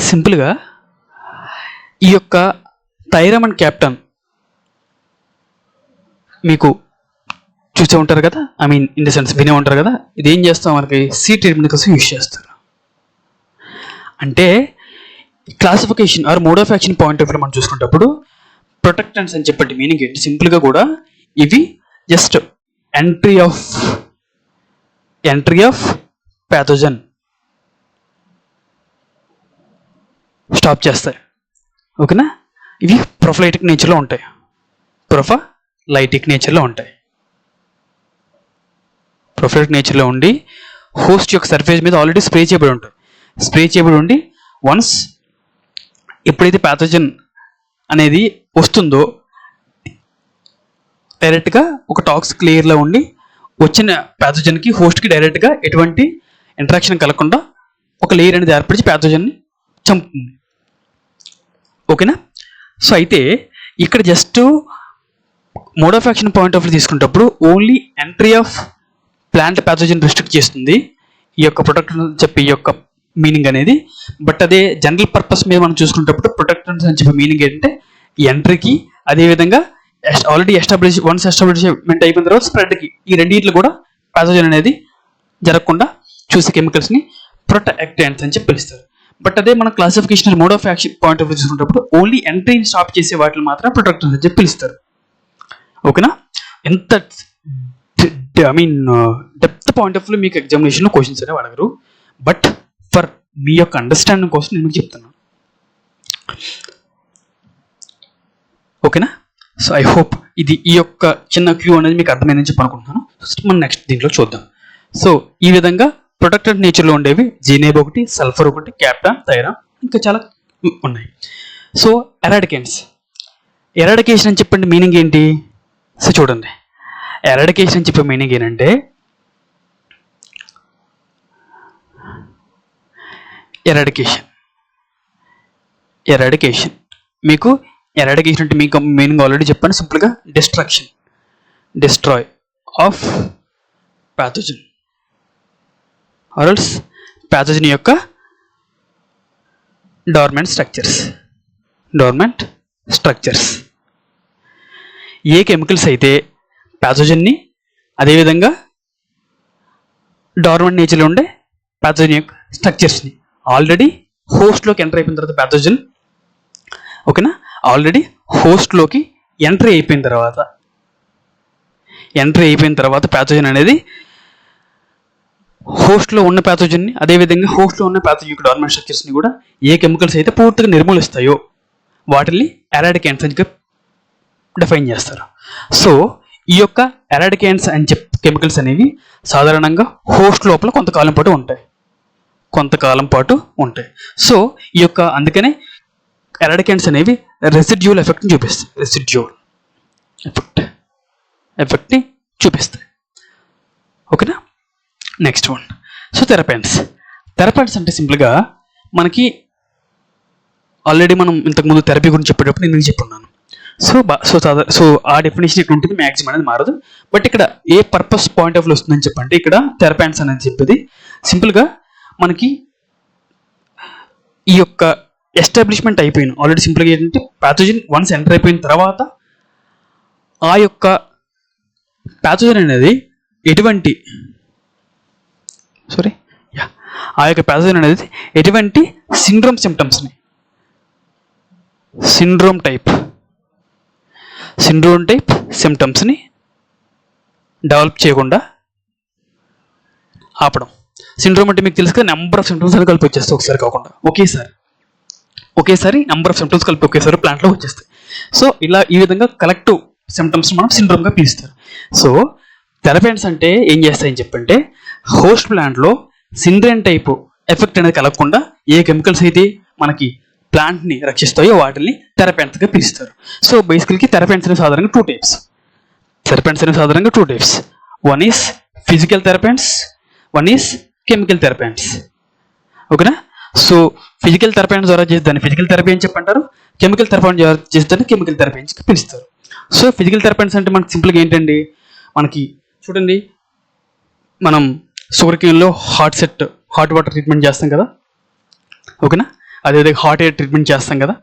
సింపుల్గా ఈ యొక్క థైరామ్ అండ్ క్యాప్టాన్ మీకు చూసే ఉంటారు కదా, I mean in the sense వినే ఉంటారు కదా. ఇది ఏం చేస్తాం, మనకి సీ ట్రీట్మెంట్ కోసం యూజ్ చేస్తారు. అంటే classification or mode of action point of view మనం చూసుకునేటప్పుడు ప్రొటెక్టెంట్స్ అని చెప్పండి మీనింగ్ ఏంటి, సింపుల్గా కూడా ఇవి just entry of pathogen stop చేస్తాయి. ఓకేనా? ఇవి ప్రొఫైలైటిక్ నేచర్లో ఉంటాయి. ప్రొఫైలైటిక్ నేచర్లో ఉండి హోస్ట్ యొక్క సర్ఫేస్ మీద ఆల్రెడీ స్ప్రే చేయబడి ఉండి వన్స్ ఎప్పుడైతే ప్యాథోజన్ అనేది వస్తుందో డైరెక్ట్గా ఒక టాక్సిక్ లేయర్లో ఉండి వచ్చిన ప్యాథోజన్కి హోస్ట్కి డైరెక్ట్గా ఎటువంటి ఇంటరాక్షన్ కలగకుండా ఒక లేయర్ అనేది ఏర్పరిచి ప్యాథోజన్ని చంపుతుంది. ఓకేనా? సో అయితే ఇక్కడ just mode of action point of view తీసుకునేటప్పుడు only entry of plant pathogen restrict చేస్తుంది ఈ యొక్క ప్రొటెక్టెన్స్ అని చెప్పి ఈ యొక్క మీనింగ్ అనేది. బట్ అదే జనరల్ పర్పస్ మీద మనం చూసుకునేటప్పుడు ప్రొటెక్టెన్స్ అని చెప్పి మీనింగ్ ఏంటంటే ఎంట్రీకి, అదేవిధంగా ఆల్రెడీ ఎస్టాబ్లిష్మెంట్ అయిపోయిన తర్వాత స్ప్రెడ్కి, ఈ రెండింటిలో కూడా ప్యాథోజన్ అనేది జరగకుండా చూసే కెమికల్స్ని ప్రొటెక్టెంట్స్ అని చెప్పి పిలుస్తారు. బట్ అదే మన classification mode of action point of view చూసుకున్నప్పుడు ఓన్లీ ఎంట్రీని స్టాప్ చేసే వాటిని మాత్రం ప్రొటెక్టెంట్స్ అని చెప్పి పిలుస్తారు. ఓకేనా? ఎంత డెప్త్ పాయింట్ ఆఫ్ వ్యూ మీకు ఎగ్జామినేషన్లో క్వశ్చన్స్ అనేవి అడగరు. బట్ ఫర్ మీ యొక్క అండర్స్టాండింగ్ కోసం నేను మీకు చెప్తున్నాను. ఓకేనా? సో ఐ హోప్ ఈ యొక్క చిన్న క్లూ అనేది మీకు అర్థమైందని చెప్పి అనుకుంటున్నాను. మనం నెక్స్ట్ దీంట్లో చూద్దాం. సో ఈ విధంగా ప్రొటెక్టెడ్ నేచర్లో ఉండేవి జీనేబ్ ఒకటి, సల్ఫర్ ఒకటి, క్యాప్టాన్, థైరాన్, ఇంకా చాలా ఉన్నాయి. సో ఎరాడికేషన్ అని చెప్పండి మీనింగ్ ఏంటి? సో చూడండి, ఎరాడికేషన్ అని చెప్పే మీనింగ్ ఏంటంటే ఎరాడికేషన్ మీకు ఎరాడికేషన్ అంటే మీకు మీనింగ్ ఆల్రెడీ చెప్పాను, సింపుల్గా డిస్ట్రాయ్ ఆఫ్ ప్యాథోజన్ ఆర్ఎల్స్ ప్యాథోజన్ యొక్క డార్మెంట్ స్ట్రక్చర్స్. ఏ కెమికల్స్ అయితే ప్యాథోజన్ని, అదేవిధంగా డార్మెంట్ నేచర్లో ఉండే ప్యాథోజన్ యొక్క స్ట్రక్చర్స్ని ఆల్రెడీ హోస్ట్లోకి ఎంటర్ అయిపోయిన తర్వాత ప్యాథోజన్, ఓకేనా, ఆల్రెడీ హోస్ట్లోకి ఎంట్రీ అయిపోయిన తర్వాత ప్యాథోజన్ అనేది హోస్ట్లో ఉన్న ప్యాథోజన్ని, అదేవిధంగా హోస్ట్లో ఉన్న ప్యాథోజన్ యొక్క డార్మెంట్ స్ట్రక్చర్స్ని కూడా ఏ కెమికల్స్ అయితే పూర్తిగా నిర్మూలిస్తాయో వాటిని ఎరాడికెంట్స్ అని చెప్పి డిఫైన్ చేస్తారు. సో ఈ యొక్క ఎరాడికెంట్స్ అని చెప్పి కెమికల్స్ అనేవి సాధారణంగా హోస్ట్ లోపల కొంతకాలం పాటు ఉంటాయి. సో ఈ యొక్క అందుకనే ఎరాడికెంట్స్ అనేవి రెసిడ్యూల్ ఎఫెక్ట్ని చూపిస్తాయి. ఓకేనా? Next one. సో థెరపెంట్స్ అంటే సింపుల్గా మనకి ఆల్రెడీ మనం ఇంతకుముందు థెరపీ గురించి చెప్పేటప్పుడు నేను చెప్పున్నాను. సో ఆ డెఫినేషన్ ఇక్కడ ఉంటుంది, మ్యాక్సిమం అనేది మారదు. బట్ ఇక్కడ ఏ పర్పస్ పాయింట్ ఆఫ్ వ్యూ వస్తుందని చెప్పంటే ఇక్కడ థెరపెంట్స్ అనేది చెప్పేది సింపుల్గా మనకి ఈ యొక్క ఎస్టాబ్లిష్మెంట్ అయిపోయిన ఆల్రెడీ సింపుల్గా ఏంటంటే ప్యాథోజన్ వన్స్ ఎంటర్ అయిపోయిన తర్వాత ఆ యొక్క ప్యాథోజన్ అనేది ఎటువంటి సిండ్రోమ్ టైప్ సిమ్టమ్స్ని డెవలప్ చేయకుండా ఆపడం. సిండ్రోమ్ అంటే మీకు తెలుసు కదా, నెంబర్ ఆఫ్ సిమ్టమ్స్ అని కలిపి వచ్చేస్తాయి ఒకసారి కాకుండా, ఒకేసారి నెంబర్ ఆఫ్ సిమ్టమ్స్ కలిపి ఒకేసారి ప్లాంట్లో వచ్చేస్తాయి. సో ఈ విధంగా కలెక్టివ్ సిమ్టమ్స్ మనం సిండ్రోమ్గా పిలుస్తారు. సో థెరపెంట్స్ అంటే ఏం చేస్తాయని చెప్పంటే హోస్ట్ ప్లాంట్లో సిండ్రోమ్ టైప్ ఎఫెక్ట్ అనేది కలగకుండా ఏ కెమికల్స్ అయితే మనకి ప్లాంట్ని రక్షిస్తాయో వాటిని థెరపెంట్స్గా పిలుస్తారు. సో బేసికల్కి థెరపెంట్స్ అనేవి సాధారణంగా two types. One is physical therapeutants, one is chemical therapeutants. ఓకేనా? సో ఫిజికల్ థెరపెంట్స్ ద్వారా చేసేదాన్ని ఫిజికల్ థెరపీ అని చెప్పంటారు, కెమికల్ థెరపీ ద్వారా చేసేదాన్ని కెమికల్ థెరపీ అని పిలుస్తారు. సో ఫిజికల్ థెరపెంట్స్ అంటే మనకి సింపుల్గా ఏంటండి, మనకి చూడండి మనం షుగర్ కేన్లో హాట్ వాటర్ ట్రీట్మెంట్ చేస్తాం కదా, ఓకేనా, అదేవిధంగా హాట్ ఎయిర్ ట్రీట్మెంట్ చేస్తాం కదా,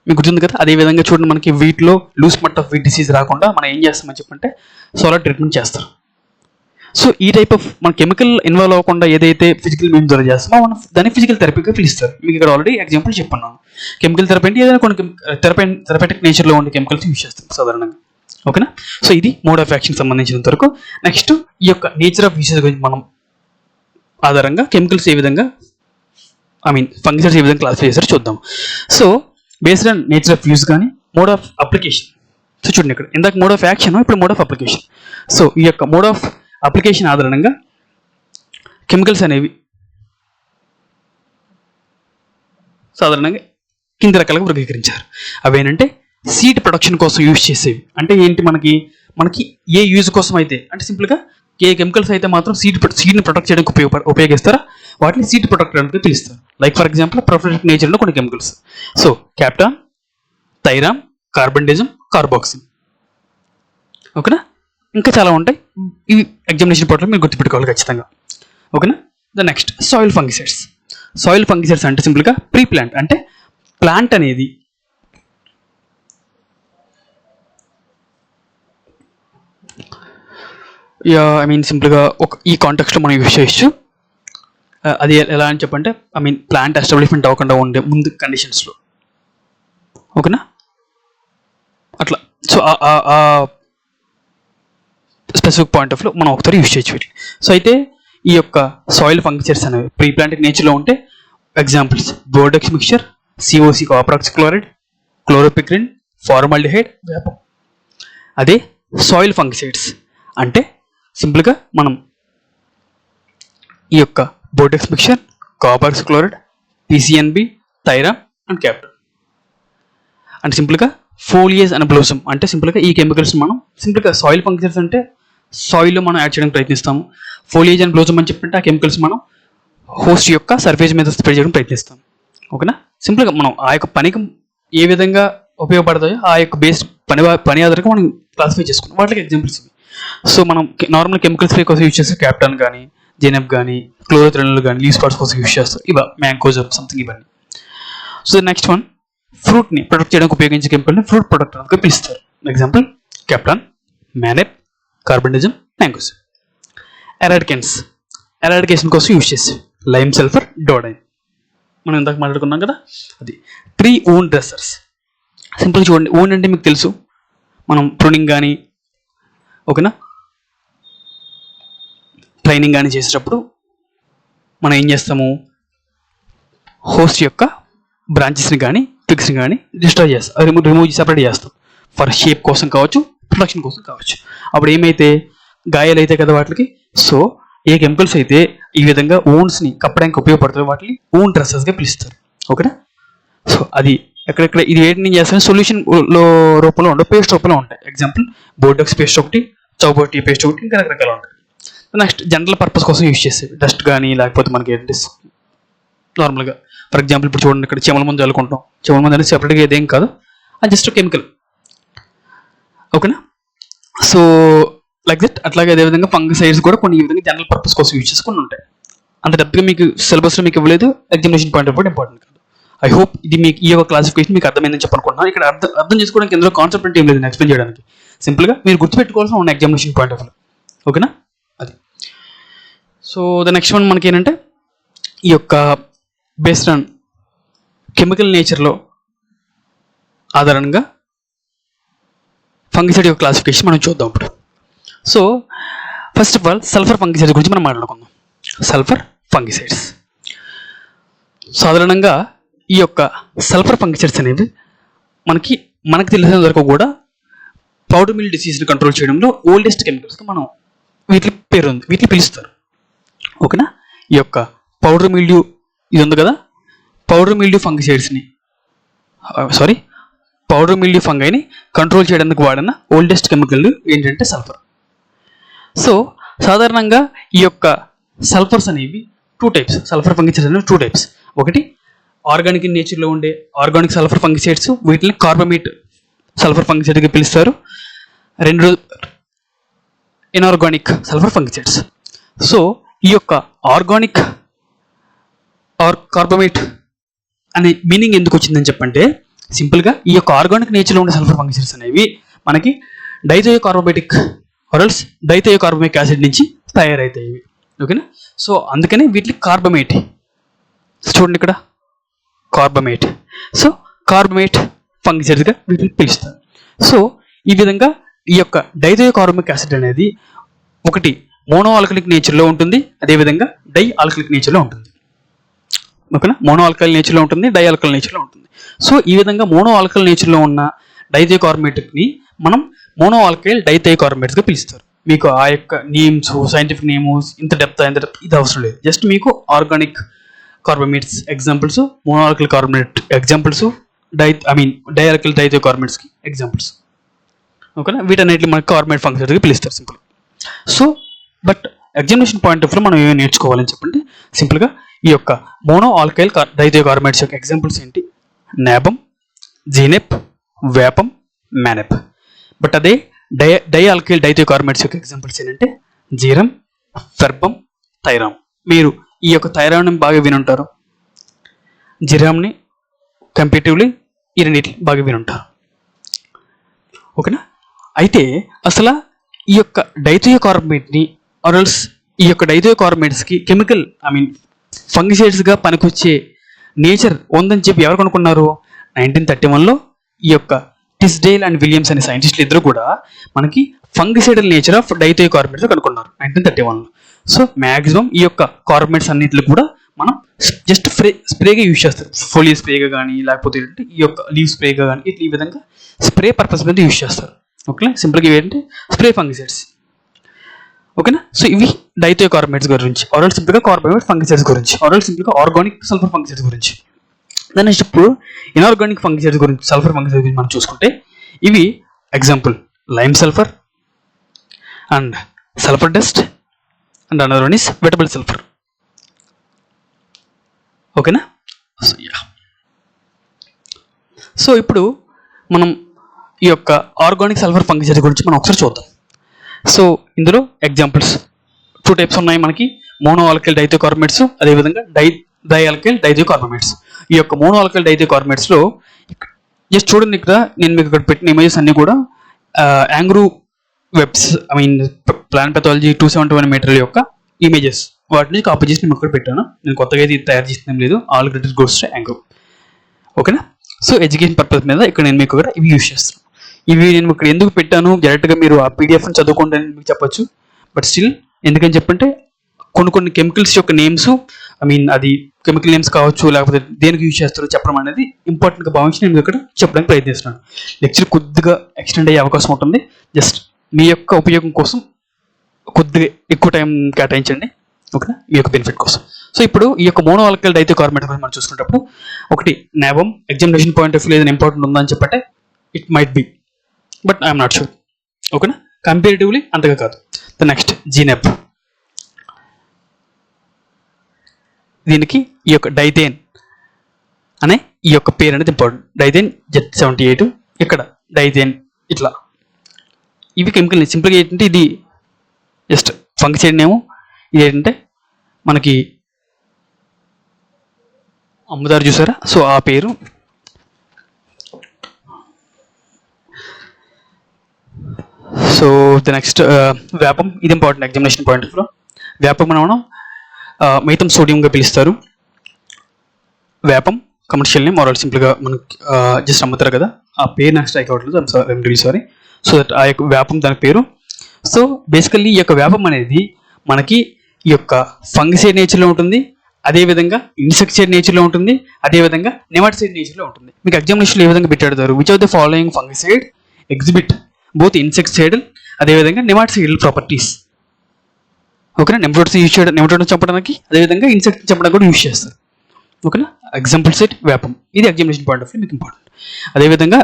మీకు గుర్తుంది కదా. అదేవిధంగా చూడండి మనకి వీటిలో లూస్ మట్ ఆఫ్ వీట్ డిసీజ్ రాకుండా మనం ఏం చేస్తామని చెప్పంటే సోలార్ ట్రీట్మెంట్ చేస్తారు. సో ఈ టైప్ ఆఫ్ మన కెమికల్ ఇన్వాల్వ్ అవ్వకుండా ఏదైతే ఫిజికల్ మీన్స్ ద్వారా చేస్తామో మనం దాన్ని ఫిజికల్ థెరపీగా పిలుస్తారు. మీకు ఇక్కడ ఆల్రెడీ ఎగ్జాంపుల్ చెప్పున్నాను. కెమికల్ థెరపీ అంటే ఏదైనా కొన్ని థెరపెటిక్ నేచర్లో ఉండే కెమికల్స్ యూజ్ చేస్తాం సాధారణంగా. ఓకేనా? సో ఇది మోడ్ ఆఫ్ యాక్షన్ సంబంధించినంత వరకు. నెక్స్ట్ ఈ యొక్క నేచర్ ఆఫ్ యూసేజ్ గురించి మనం ఆధారంగా కెమికల్స్ ఏ విధంగా ఫంక్షన్స్ ఏ విధంగా క్లాసిఫై చేస్తారో చూద్దాం. So based on nature of use కానీ మోడ్ ఆఫ్ అప్లికేషన్. సో చూడండి ఇక్కడ ఇందాక మోడ్ ఆఫ్ యాక్షన్, ఇప్పుడు మోడ్ ఆఫ్ అప్లికేషన్. సో ఈ యొక్క మోడ్ ఆఫ్ అప్లికేషన్ ఆధారంగా కెమికల్స్ అనేవి సాధారణంగా కింది రకాలుగా వర్గీకరించారు. అవేంటంటే సీడ్ ప్రొడక్షన్ కోసం యూజ్ చేసేవి. అంటే ఏంటి, మనకి మనకి ఏ యూజ్ కోసం అయితే, అంటే సింపుల్గా ఏ కెమికల్స్ అయితే మాత్రం సీడ్ని ప్రొటెక్ట్ చేయడానికి ఉపయోగిస్తారో వాటిని సీడ్ ప్రొటెక్టర్ అని పిలుస్తారు. లైక్ ఫర్ ఎగ్జాంపుల్ ప్రొఫెటిక్ నేచర్లో కొన్ని chemicals. So captan, thiram, carbendazim, carboxin. ఓకేనా, ఇంకా చాలా ఉంటాయి. ఇవి ఎగ్జామినేషన్ పోర్టల్ మీరు గుర్తుపెట్టుకోవాలి ఖచ్చితంగా. ఓకేనా. The next soil fungicides. Soil fungicides అంటే సింపుల్గా ప్రీ ప్లాంట్, అంటే ప్లాంట్ అనేది సింపుల్గా ఈ కాంటెక్స్ట్లో మనం యూజ్ చేయొచ్చు. అది ఎలా అని చెప్పంటే ప్లాంట్ ఎస్టాబ్లిష్మెంట్ అవ్వకుండా ఉండే ముందు కండిషన్స్లో. ఓకేనా, అట్లా. సో ఆ స్పెసిఫిక్ పాయింట్ ఆఫ్ లో మనం ఒకసారి యూజ్ చేయొచ్చు వీటిని. సో అయితే ఈ యొక్క సాయిల్ ఫంగిసైడ్స్ అనేవి ప్రీ ప్లాంటిక్ నేచర్లో ఉంటే examples Bordeaux mixture, COC copper oxychloride, chloropicrin, formaldehyde, Vapam. అదే సాయిల్ ఫంగిసైడ్స్ అంటే సింపుల్గా మనం ఈ యొక్క Bordeaux mixture, copper oxychloride, PCNB, thiram and captan. అంటే సింపుల్గా ఫోలియేజ్ అండ్ బ్లోసమ్ అంటే సింపుల్గా ఈ కెమికల్స్ మనం సింపుల్గా సాయిల్ ఫంగిసైడ్స్ అంటే సాయిల్లో మనం యాడ్ చేయడానికి ప్రయత్నిస్తాము. ఫోలియేజ్ అండ్ బ్లోసమ్ అని చెప్పంటే ఆ కెమికల్స్ మనం హోస్ట్ యొక్క సర్ఫేస్ మీద స్ప్రే చేయడం ప్రయత్నిస్తాం. ఓకేనా, సింపుల్గా మనం ఆ యొక్క పనికి ఏ విధంగా ఉపయోగపడతాయో ఆ యొక్క బేస్ పని ఆధారంగా మనం క్లాసిఫై చేసుకున్నాం. వాటికి ఎగ్జాంపుల్స్ ఇవి. సో మనం నార్మల్ కెమికల్స్ కోసం యూజ్ చేస్తే క్యాప్టాన్ కానీ, జెనెప్ కానీ, క్లోరోథ్రెనల్ కానీ, లీవ్ స్పాట్స్ కోసం యూజ్ చేస్తారు. ఇవా మ్యాంకోజబ్ సంథింగ్ ఇవన్నీ. సో నెక్స్ట్ వన్, ఫ్రూట్ని ప్రొటెక్ట్ చేయడానికి ఉపయోగించే కెమికల్ని ఫ్రూట్ ప్రొటెక్టర్ అని పిలుస్తారు. Example captan, మ్యానెప్, carbendazim, mancozeb. Eradication కోసం యూజ్ చేసి లైమ్, సల్ఫర్, డోడైన్. మనం ఇందాక మాట్లాడుకున్నాం కదా అది. Tree own dressers. సింపుల్ చూడండి, ఓన్ అంటే మీకు తెలుసు, మనం ప్రూనింగ్ కానీ ఓకేనా ట్రైనింగ్ కానీ చేసేటప్పుడు మనం ఏం చేస్తాము, హోస్ట్ యొక్క బ్రాంచెస్ని కానీ ట్విగ్స్ని కానీ డిస్ట్రాయ్ చేస్తాం, రిమూవ్ సెపరేట్ చేస్తాం. ఫర్ షేప్ కోసం కావచ్చు, ప్రొటెక్షన్ కోసం కావచ్చు. అప్పుడు ఏమైతే గాయాలు అయితే కదా వాటికి. సో ఏ కెమికల్స్ అయితే ఈ విధంగా ఓన్స్ని కప్పడానికి ఉపయోగపడతాయి వాటిని ఓన్ డ్రెస్సెస్గా పిలుస్తారు. ఓకేనా. సో అది ఎక్కడెక్కడ ఇది ఏంటి చేస్తాను, సొల్యూషన్ రూపంలో ఉంటాయి, పేస్ట్ రూపంలో ఉంటాయి. ఎగ్జాంపుల్ బోర్డెక్స్ పేస్ట్ ఒకటి, చౌబోటి పేస్ట్ ఒకటి, ఇంకా రకరకాలు ఉంటాయి. నెక్స్ట్ జనరల్ పర్పస్ కోసం యూజ్ చేసేవి, డస్ట్ కానీ లేకపోతే మనకి ఏంటి నార్మల్గా ఫర్ ఎగ్జాంపుల్ ఇప్పుడు చూడండి, ఇక్కడ చెమల మందు చల్లుకుంటాం. చెమల మందు అనేది సెపరేట్గా ఏదేం కాదు, అది జస్ట్ కెమికల్. ఓకేనా. So like that. అట్లాగే అదేవిధంగా ఫంగిసైడ్స్ కూడా కొన్ని ఈ విధంగా జనరల్ పర్పస్ కోసం యూజ్ చేసుకుని ఉంటాయి. అంత డెప్త్గా మీకు సిలబస్లో మీకు ఇవ్వలేదు, examination point of view important కాదు. ఐ హోప్ ఇది మీకు ఈ యొక్క క్లాసిఫికేషన్ మీకు అర్థమైందని చెప్పనుకుంటున్నాను. ఇక్కడ అర్థం చేసుకోవడానికి ఎందులో కాన్సెప్ట్ అంటే ఏం లేదు ఎక్స్ప్లెయిన్ చేయడానికి. సింపుల్గా మీరు గుర్తుపెట్టుకోవాల్సిన ఉన్న ఎగ్జామినేషన్ పాయింట్ ఆఫ్ వ్యూ. ఓకేనా, అది. సో ద నెక్స్ట్ వన్ మనకి ఏంటంటే ఈ యొక్క బేస్డ్ ఆన్ కెమికల్ నేచర్లో ఆధారంగా ఫంగిసైడ్ యొక్క క్లాసిఫికేషన్ మనం చూద్దాం ఇప్పుడు. So first of all sulphur fungicides గురించి మనం మాట్లాడుకుందాం. సల్ఫర్ ఫంగిసైడ్స్ సాధారణంగా ఈ యొక్క సల్ఫర్ ఫంగిసైడ్స్ అనేవి మనకి తెలిసిన వరకు కూడా పౌడర్ మిల్ డిసీజ్ని కంట్రోల్ చేయడంలో ఓల్డెస్ట్ కెమికల్స్గా మనం వీటిని పిలుస్తారు. ఓకేనా. ఈ యొక్క పౌడర్ మిల్డ్యూ ఇది ఉంది కదా, పౌడర్ మిల్డ్యూ ఫంగైని కంట్రోల్ చేయడానికి వాడిన ఓల్డెస్ట్ కెమికల్ ఏంటంటే సల్ఫర్. సో సాధారణంగా ఈ యొక్క సల్ఫర్స్ అనేవి టూ టైప్స్, సల్ఫర్ ఫంగిసైడ్స్ అనేవి టూ టైప్స్. ఒకటి ఆర్గానిక్ ఇన్ నేచర్లో ఉండే ఆర్గానిక్ సల్ఫర్ ఫంగిసైడ్స్, వీటిని కార్బమేట్ సల్ఫర్ ఫంగిసైడ్గా పిలుస్తారు. రెండు ఇన్ఆర్గానిక్ సల్ఫర్ ఫంగిసైడ్స్. సో ఈ యొక్క ఆర్గానిక్ కార్బమేట్ అనే మీనింగ్ ఎందుకు వచ్చిందని చెప్పంటే, సింపుల్గా ఈ యొక్క ఆర్గానిక్ నేచర్లో ఉండే సల్ఫర్ ఫంగిసైడ్స్ అనేవి మనకి డైథయోకార్బోమేటిక్ ఆరల్స్ డైథయోకార్బమిక్ యాసిడ్ నుంచి తయారవుతాయి. ఓకేనా. సో అందుకని వీటిని కార్బమేట్, చూడండి ఇక్కడ కార్బమేట్. సో కార్బమేట్ ఫంగిసైడ్స్గా వీటిని పిలుస్తారు. సో ఈ విధంగా ఈ యొక్క డైథయోకార్బమిక్ యాసిడ్ అనేది ఒకటి మోనో ఆల్కలిక్ నేచర్లో ఉంటుంది, అదేవిధంగా డై ఆల్కలిక్ నేచర్లో ఉంటుంది. ఓకేనా. మోనో ఆల్కల్ నేచర్లో ఉంటుంది, డై ఆల్కల్ నేచర్లో ఉంటుంది. సో ఈ విధంగా మోనో ఆల్కల్ నేచర్లో ఉన్న డైథయోకార్బమేట్ని మనం మోనో ఆల్కైల్ డైథయోకార్బమేట్స్గా పిలుస్తారు. మీకు ఆ యొక్క నేమ్స్, సైంటిఫిక్ నేమ్స్ ఇంత డెప్త్ ఇది అవసరం లేదు. జస్ట్ మీకు organic carbamates examples, mono alkyl carbamate examples, di alkyl డైథయోకార్బమేట్స్కి ఎగ్జాంపుల్స్. ఓకేనా. వీటన్నిటిని మనకి కార్బోనేట్ ఫంగిసైడ్స్గా పిలుస్తారు simple. So but examination point of view మనం ఏమేమి నేర్చుకోవాలని చెప్పండి. సింపుల్గా ఈ యొక్క మోనో ఆల్కైల్ డైథియోకార్బమేట్స్ యొక్క ఎగ్జాంపుల్స్ ఏంటి? నాబమ్, జీనెప్, వేపం, మ్యానెప్. బట్ అదే డై ఆల్కైల్ డైథియోకార్బమేట్స్ యొక్క ఎగ్జాంపుల్స్ ఏంటంటే జీరం, ఫెర్బం, థైరామ్. మీరు ఈ యొక్క థైరామ్ని బాగా వినుంటారు, జిరామ్ని కంపేటివ్లీ ఈ రెండింటిని బాగా వినుంటారు. ఓకేనా. అయితే అసలు ఈ యొక్క డైథియోకార్బమేట్ని ఆర్ఎల్స్ ఈ యొక్క డైథియోకార్బమేట్స్కి కెమికల్ ఫంగిసైడ్స్గా పనికొచ్చే నేచర్ ఉందని చెప్పి ఎవరు కనుక్కున్నారు? 1931లో ఈ యొక్క టిస్డేల్ అండ్ విలియమ్స్ అనే సైంటిస్టులు ఇద్దరు కూడా మనకి ఫంగిసైడల్ నేచర్ ఆఫ్ డైథియోకార్బమేట్స్ కనుక్కున్నారు 1931లో. సో మ్యాక్సిమం ఈ యొక్క కార్బమేట్స్ అన్నింటిలో కూడా మనం జస్ట్ స్ప్రేగా యూజ్ చేస్తారు. ఫోలియో స్ప్రేగా కానీ లేకపోతే ఈ యొక్క లీవ్ స్ప్రేగా కానీ ఈ విధంగా స్ప్రే పర్పస్ మీద యూజ్ చేస్తారు. ఓకేనా. సింపుల్గా ఏంటంటే స్ప్రే ఫంగిసైడ్స్. ఓకేనా. సో ఇవి డైథియోకార్బమేట్స్ గురించి, ఆరల్ సింపుల్గా కార్బమేట్ ఫంగిసైడ్స్ గురించి, ఆరల్ సింపుల్గా ఆర్గానిక్ సల్ఫర్ ఫంగిసైడ్స్ గురించి. దాని నెక్స్ట్ ఇప్పుడు ఇన్ఆర్గానిక్ ఫంగిసైడ్స్ గురించి, సల్ఫర్ ఫంగిసైడ్స్ గురించి మనం చూసుకుంటే ఇవి example lime sulphur and sulphur dust and another one is wettable sulphur. ఓకేనా. సో ఇప్పుడు మనం ఈ యొక్క ఆర్గానిక్ సల్ఫర్ ఫంగిసైడ్ గురించి మనం ఒకసారి చూద్దాం. సో ఇందులో ఎగ్జాంపుల్స్ 2 టైప్స్ ఉన్నాయి మనకి, మోనో ఆల్కైల్ డైథియోకార్బమేట్స్, అదేవిధంగా డై ఆల్కైల్ డైథియోకార్బమేట్స్. ఈ యొక్క మోనో ఆల్కైల్ డైథియోకార్బమేట్స్లో జస్ట్ చూడండి, ఇక్కడ నేను మీకు ఇక్కడ పెట్టిన ఇమేజెస్ అన్ని కూడా యాంగ్రూ వెబ్స్ ప్లాంట్ పెథాలజీ 271 మీటర్ల యొక్క ఇమేజెస్, వాటి నుంచి కాపీ చేసి నేను ఇక్కడ పెట్టాను. నేను కొత్తగా ఇది తయారు చేసిన లేదు, all credit goes to ANGRAU. ఓకేనా. సో ఎడ్యుకేషన్ పర్పస్ మీద ఇక్కడ నేను మీకు కూడా ఇవి యూజ్ చేస్తాను. ఇవి నేను ఇక్కడ ఎందుకు పెట్టాను, డైరెక్ట్గా మీరు ఆ పీడిఎఫ్ని చదువుకోండి అని మీకు చెప్పొచ్చు. బట్ స్టిల్ ఎందుకని చెప్పంటే కొన్ని కెమికల్స్ యొక్క నేమ్స్ అది కెమికల్ నేమ్స్ కావచ్చు, లేకపోతే దేనికి యూజ్ చేస్తారో చెప్పడం అనేది ఇంపార్టెంట్గా భావించి నేను ఇక్కడ చెప్పడానికి ప్రయత్నిస్తున్నాను. లెక్చర్ కొద్దిగా ఎక్స్టెండ్ అయ్యే అవకాశం ఉంటుంది. జస్ట్ మీ యొక్క ఉపయోగం కోసం కొద్దిగా ఎక్కువ టైం కేటాయించండి. ఓకేనా, మీ యొక్క బెనిఫిట్ కోసం. సో ఇప్పుడు ఈ యొక్క మోనో ఆల్కైల్ డైథియోకార్బమేట్ గురించి మనం చూసుకునేటప్పుడు ఒకటి నాబమ్ ఎగ్జామినేషన్ పాయింట్ ఆఫ్ వ్యూ ఏదైనా ఇంపార్టెంట్ ఉందా అని చెప్పంటే it might be, but I'm not sure. ఓకేనా, కంపారిటివ్లీ అంతగా కాదు. ద నెక్స్ట్ జీనెప్, దీనికి ఈ యొక్క డైథేన్ అనే ఈ యొక్క పేరు అనేది ఇంపార్టెంట్. డైథేన్ Z78, ఇక్కడ డైథేన్, ఇట్లా ఇవి కెమికల్. సింపుల్గా ఏంటంటే ఇది జస్ట్ ఫంగిసైడ్ నేమో, ఇది ఏంటంటే మనకి అమ్ముతారు చూసారా, సో ఆ పేరు. సో ద నెక్స్ట్ వేపం, ఇది ఇంపార్టెంట్ ఎగ్జామినేషన్ పాయింట్ ఆఫ్ వ్యూలో. వేపం మనం మైతం సోడియంగా పిలుస్తారు. వేపం కమర్షియల్ నేమ్, ఆర్ సింపుల్గా మనకి జస్ట్ అమ్ముతారు కదా, ఆ పేరు నాకు స్ట్రైక్ అవ్వట్లేదు, I'm really sorry. So that ఆ యొక్క వేపం దాని పేరు. సో బేసికల్లీ ఈ యొక్క వేపం అనేది మనకి ఈ యొక్క ఫంగిసైడ్ నేచర్లో ఉంటుంది, అదేవిధంగా ఇన్సెక్టిసైడ్ నేచర్లో ఉంటుంది, అదేవిధంగా నెమాటిసైడ్ నేచర్లో ఉంటుంది. మీకు ఎగ్జామినేషన్లో ఏ విధంగా పెట్టాడుతారు, which of the following fungicide exhibit both insecticidal అదేవిధంగా నెమాటిసైడల్ ప్రాపర్టీస్. ఓకేనా, నెమటోడ్స్ యూజ్ చేయడం, నెమటోడ్ని చంపడానికి, అదేవిధంగా ఇన్సెక్ట్ని చంపడానికి కూడా యూజ్ చేస్తారు. ఓకేనా, ఎగ్జాంపుల్ సెట్ వేపం, ఇది ఎగ్జామినేషన్ పాయింట్ ఆఫ్ వ్యూ మీకు ఇంపార్టెంట్. అదేవిధంగా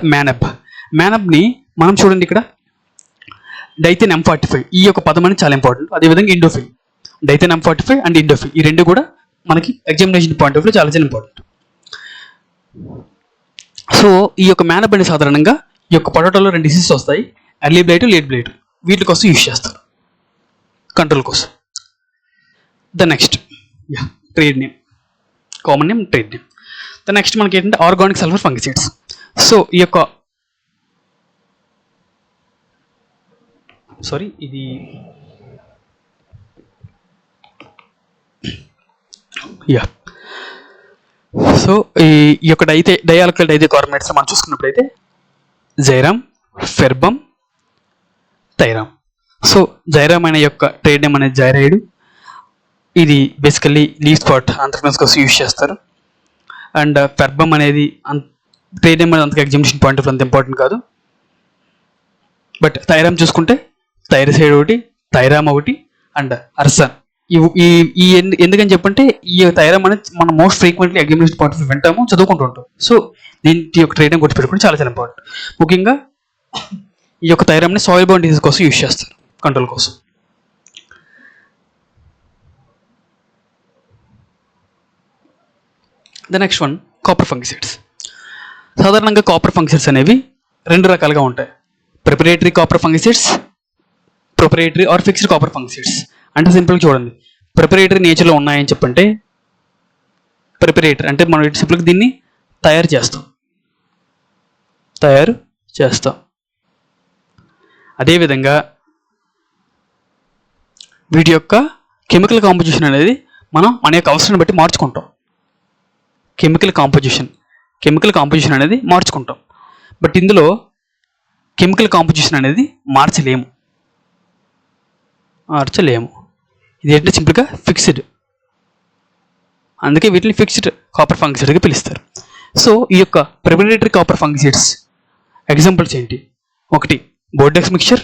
మ్యానబ్ని మనం చూడండి, ఇక్కడ డైథేన్ M45, ఈ యొక్క పదం అనేది చాలా ఇంపార్టెంట్. అదేవిధంగా ఇండోఫిల్, డైథేన్ M45 అండ్ ఇండోఫిల్, ఈ రెండు కూడా మనకి ఎగ్జామినేషన్ పాయింట్ ఆఫ్ వ్యూ చాలా చాలా ఇంపార్టెంట్. సో ఈ యొక్క మ్యానబ్ అనేది సాధారణంగా ఈ యొక్క పొటాటోలో 2 డిసీజెస్ వస్తాయి, ఎర్లీ బ్లైట్, లేట్ బ్లైట్. వీటి కోసం యూజ్ చేస్తారు, కంట్రోల్ కోసం. The next trade name, common name, trade name. The next మనకి ఏంటంటే ఆర్గానిక్ సల్ఫర్ ఫంగిసైడ్స్. సో ఈ యొక్క ఇది సో ఈ యొక్క డై ఆల్కైల్ డైథియోకార్బమేట్స్ మనం చూసుకున్నప్పుడైతే జైరామ్, ఫెర్బమ్, థైరామ్. సో జైరామ్ అనే యొక్క ట్రేడ్ నేమ్ అనేది జైరైడ్. ఇది బేసికల్లీ లీవ్ స్పాట్ ఆంథ్రక్నోస్ కోసం యూజ్ చేస్తారు. అండ్ ఫెర్బమ్ అనేది ట్రేడ్ నేమ్ అనేది అంతగా ఎగ్జామినేషన్ పాయింట్ ఆఫ్ అంత ఇంపార్టెంట్ కాదు. బట్ థైరామ్ చూసుకుంటే థైరసైడ్ ఒకటి, థైరామ్ ఒకటి, అండ్ అర్సన్. ఈ ఎందుకని చెప్పంటే ఈ థైరామ్ అనేది మనం most frequently examination point of వింటాము, చదువుకుంటూ ఉంటాం. సో దీని యొక్క ట్రేడ్ నేమ్ గుర్తుపెట్టుకుంటే చాలా చాలా ఇంపార్టెంట్. ముఖ్యంగా ఈ యొక్క థైరామ్ని సాయిల్ బోర్న్ డిసీజ్ కోసం యూజ్ చేస్తారు, కంట్రోల్ కోసం. The next one copper fungicides. సాధారణంగా కాపర్ ఫంగిసైడ్స్ అనేవి రెండు రకాలుగా ఉంటాయి. Preparatory copper fungicides, proprietary or fixed copper fungicides. అంటే సింపుల్గా చూడండి, ప్రిపరేటరీ నేచర్లో ఉన్నాయని చెప్పంటే ప్రిపరేటరీ అంటే మనం సింపుల్గా దీన్ని తయారు చేస్తాం. అదేవిధంగా వీటి యొక్క కెమికల్ కాంపోజిషన్ అనేది మనం మన యొక్క అవసరాన్ని బట్టి మార్చుకుంటాం. కెమికల్ కాంపోజిషన్ అనేది మార్చుకుంటాం. బట్ ఇందులో కెమికల్ కాంపోజిషన్ అనేది మార్చలేము. ఇదేంటి సింపుల్గా ఫిక్స్డ్, అందుకే వీటిని ఫిక్స్డ్ కాపర్ ఫంగిసైడ్గా పిలుస్తారు. సో ఈ యొక్క ప్రిపరేటరీ కాపర్ ఫంగిసైడ్స్ ఎగ్జాంపుల్స్ ఏంటి? ఒకటి Bordeaux mixture,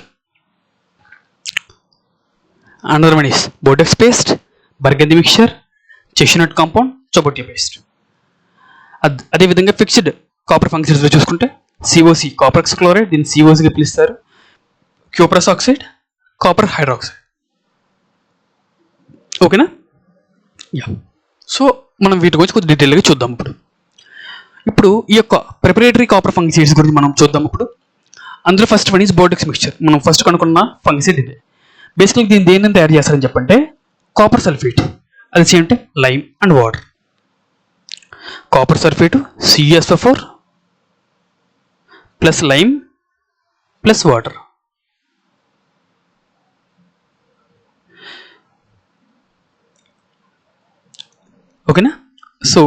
another one is Bordeaux paste, Burgundy mixture, chestnut compound, Chaubattia paste. అదేవిధంగా ఫిక్స్డ్ కాపర్ ఫంగిసైడ్స్లో చూసుకుంటే సిఓసి కాపర్ క్లోరైడ్, దీన్ని సిఓసిగా పిలుస్తారు, క్యూప్రస్ ఆక్సైడ్, కాపర్ హైడ్రాక్సైడ్. ఓకేనా? సో మనం వీటి గురించి కొద్దిగా డీటెయిల్గా చూద్దాం. ఇప్పుడు ఈ యొక్క ప్రిపరేటరీ కాపర్ ఫంగిసైడ్స్ గురించి మనం చూద్దాం. అందులో ఫస్ట్ వన్ ఈజ్ బోర్డెక్స్ మిక్చర్. మనం ఫస్ట్ కనుక్కున్న ఫంగిసైడ్ ఇదే. బేసికల్గా దీన్ని దేని తయారు చేస్తారని చెప్పంటే కాపర్ సల్ఫేట్, అది ఏంటంటే lime and water. Copper sulphate CuSO4 plus lime plus water. ఓకేనా? సో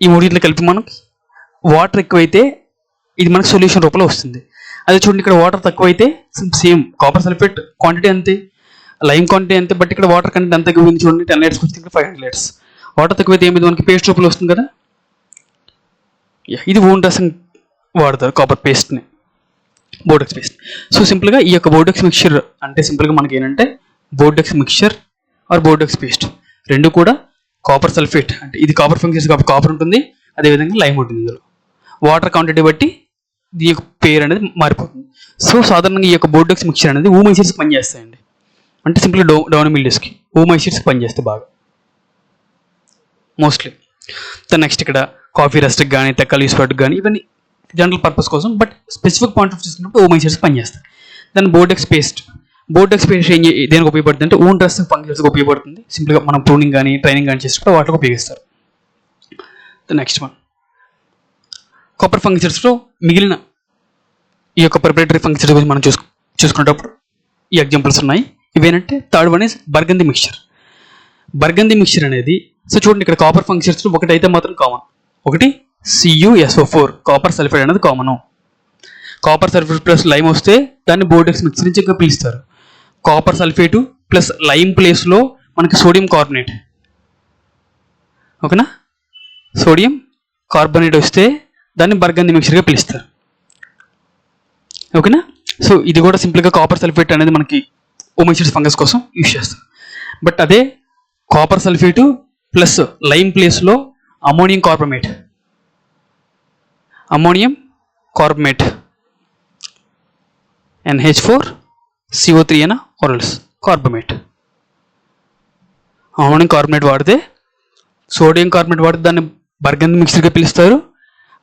ఈ మూడింటిని కలిపి మనకి వాటర్ ఎక్కువైతే ఇది మనకి సొల్యూషన్ రూపంలో వస్తుంది. అదే చూడండి, ఇక్కడ వాటర్ తక్కువైతే సేమ్ కాపర్ సల్ఫేట్ క్వాంటిటీ అంతే, లైమ్ క్వాంటిటీ అంతే, బట్ ఇక్కడ వాటర్ కంటెంట్ అంత తగ్గింది. చూడండి 10 లీటర్స్ వచ్చింది, ఇక్కడ 500 లీటర్స్. వాటర్ తక్కువైతే ఏమైంది, మనకి పేస్ట్ రూపంలో వస్తుంది కదా. ఇది ఓన్ డ్రెస్సింగ్ వాడతారు కాపర్ పేస్ట్ని, బోర్డెక్స్ పేస్ట్. సో సింపుల్గా ఈ యొక్క బోర్డెక్స్ మిక్చర్ అంటే సింపుల్గా మనకి ఏంటంటే బోర్డెక్స్ మిక్చర్ ఆర్ బోర్డెక్స్ పేస్ట్ రెండు కూడా కాపర్ సల్ఫేట్, అంటే ఇది కాపర్ ఫంగిసైడ్స్ కాబట్టి కాపర్ ఉంటుంది, అదేవిధంగా లైమ్ ఉంటుంది. ఇందులో వాటర్ క్వాంటిటీ బట్టి దీని యొక్క పేరు అనేది మారిపోతుంది. సో సాధారణంగా ఈ యొక్క బోర్డెక్స్ మిక్చర్ అనేది ఊమైసిడ్స్కి పనిచేస్తాయండి. అంటే సింపుల్గా డౌన్ మిల్డెస్కి ఊమైసిడ్స్కి పనిచేస్తాయి బాగా మోస్ట్లీ. నెక్స్ట్ ఇక్కడ కాఫీ రస్ట్కి కానీ తెక్కలు యూస్పట్టుకు కానీ ఇవన్నీ జనరల్ పర్పస్ కోసం, బట్ స్పెసిఫిక్ పాయింట్ ఆఫ్ చూసుకున్నప్పుడు ఊమైసిడ్స్కి పనిచేస్తాయి. దాన్ని బోర్డెక్స్ పేస్ట్ ఏం దేనికి ఉపయోగపడుతుంది అంటే ఓన్ డ్రెస్సింగ్ ఫంక్షన్స్కి ఉపయోగపడుతుంది. సింపుల్గా మనం ప్రూనింగ్ కానీ ట్రైనింగ్ కానీ చేసినప్పుడు వాటికి ఉపయోగిస్తారు. నెక్స్ట్ వన్ కాపర్ ఫంగిసైడ్స్లో మిగిలిన ఈ యొక్క ప్రిపరేటరీ ఫంగిసైడ్స్ గురించి మనం చూసుకునేటప్పుడు ఈ ఎగ్జాంపుల్స్ ఉన్నాయి. ఇవేంటంటే థర్డ్ వన్ ఇస్ బర్గంది మిక్చర్ అనేది. సో చూడండి, ఇక్కడ కాపర్ ఫంగిసైడ్స్లో ఒకటి అయితే మాత్రం కామన్, ఒకటి CuSO4 కాపర్ సల్ఫేట్ అనేది common. Copper sulphate plus lime వస్తే దాన్ని బోర్డెక్స్ మిక్చర్ నుంచి ఇంకా పిలుస్తారు. కాపర్ సల్ఫేటు ప్లస్ లైమ్ ప్లేస్లో మనకి సోడియం కార్బోనేట్, ఓకేనా, సోడియం కార్బోనేట్ వస్తే దాన్ని బర్గంది మిక్చర్గా పిలుస్తారు. ఓకేనా? సో ఇది కూడా సింపుల్గా కాపర్ సల్ఫేట్ అనేది మనకి ఓమైసిడ్స్ ఫంగస్ కోసం యూజ్ చేస్తారు. బట్ అదే కాపర్ సల్ఫేటు ప్లస్ లైమ్ ప్లేస్లో అమోనియం కార్బమేట్ NH4CO3 అయినా ఆర్ఎల్స్ కార్బమేట్. అమోనియం కార్బమేట్ వాడితే సోడియం కార్బమేట్ వాడితే దాన్ని బర్గంది మిక్చర్గా పిలుస్తారు.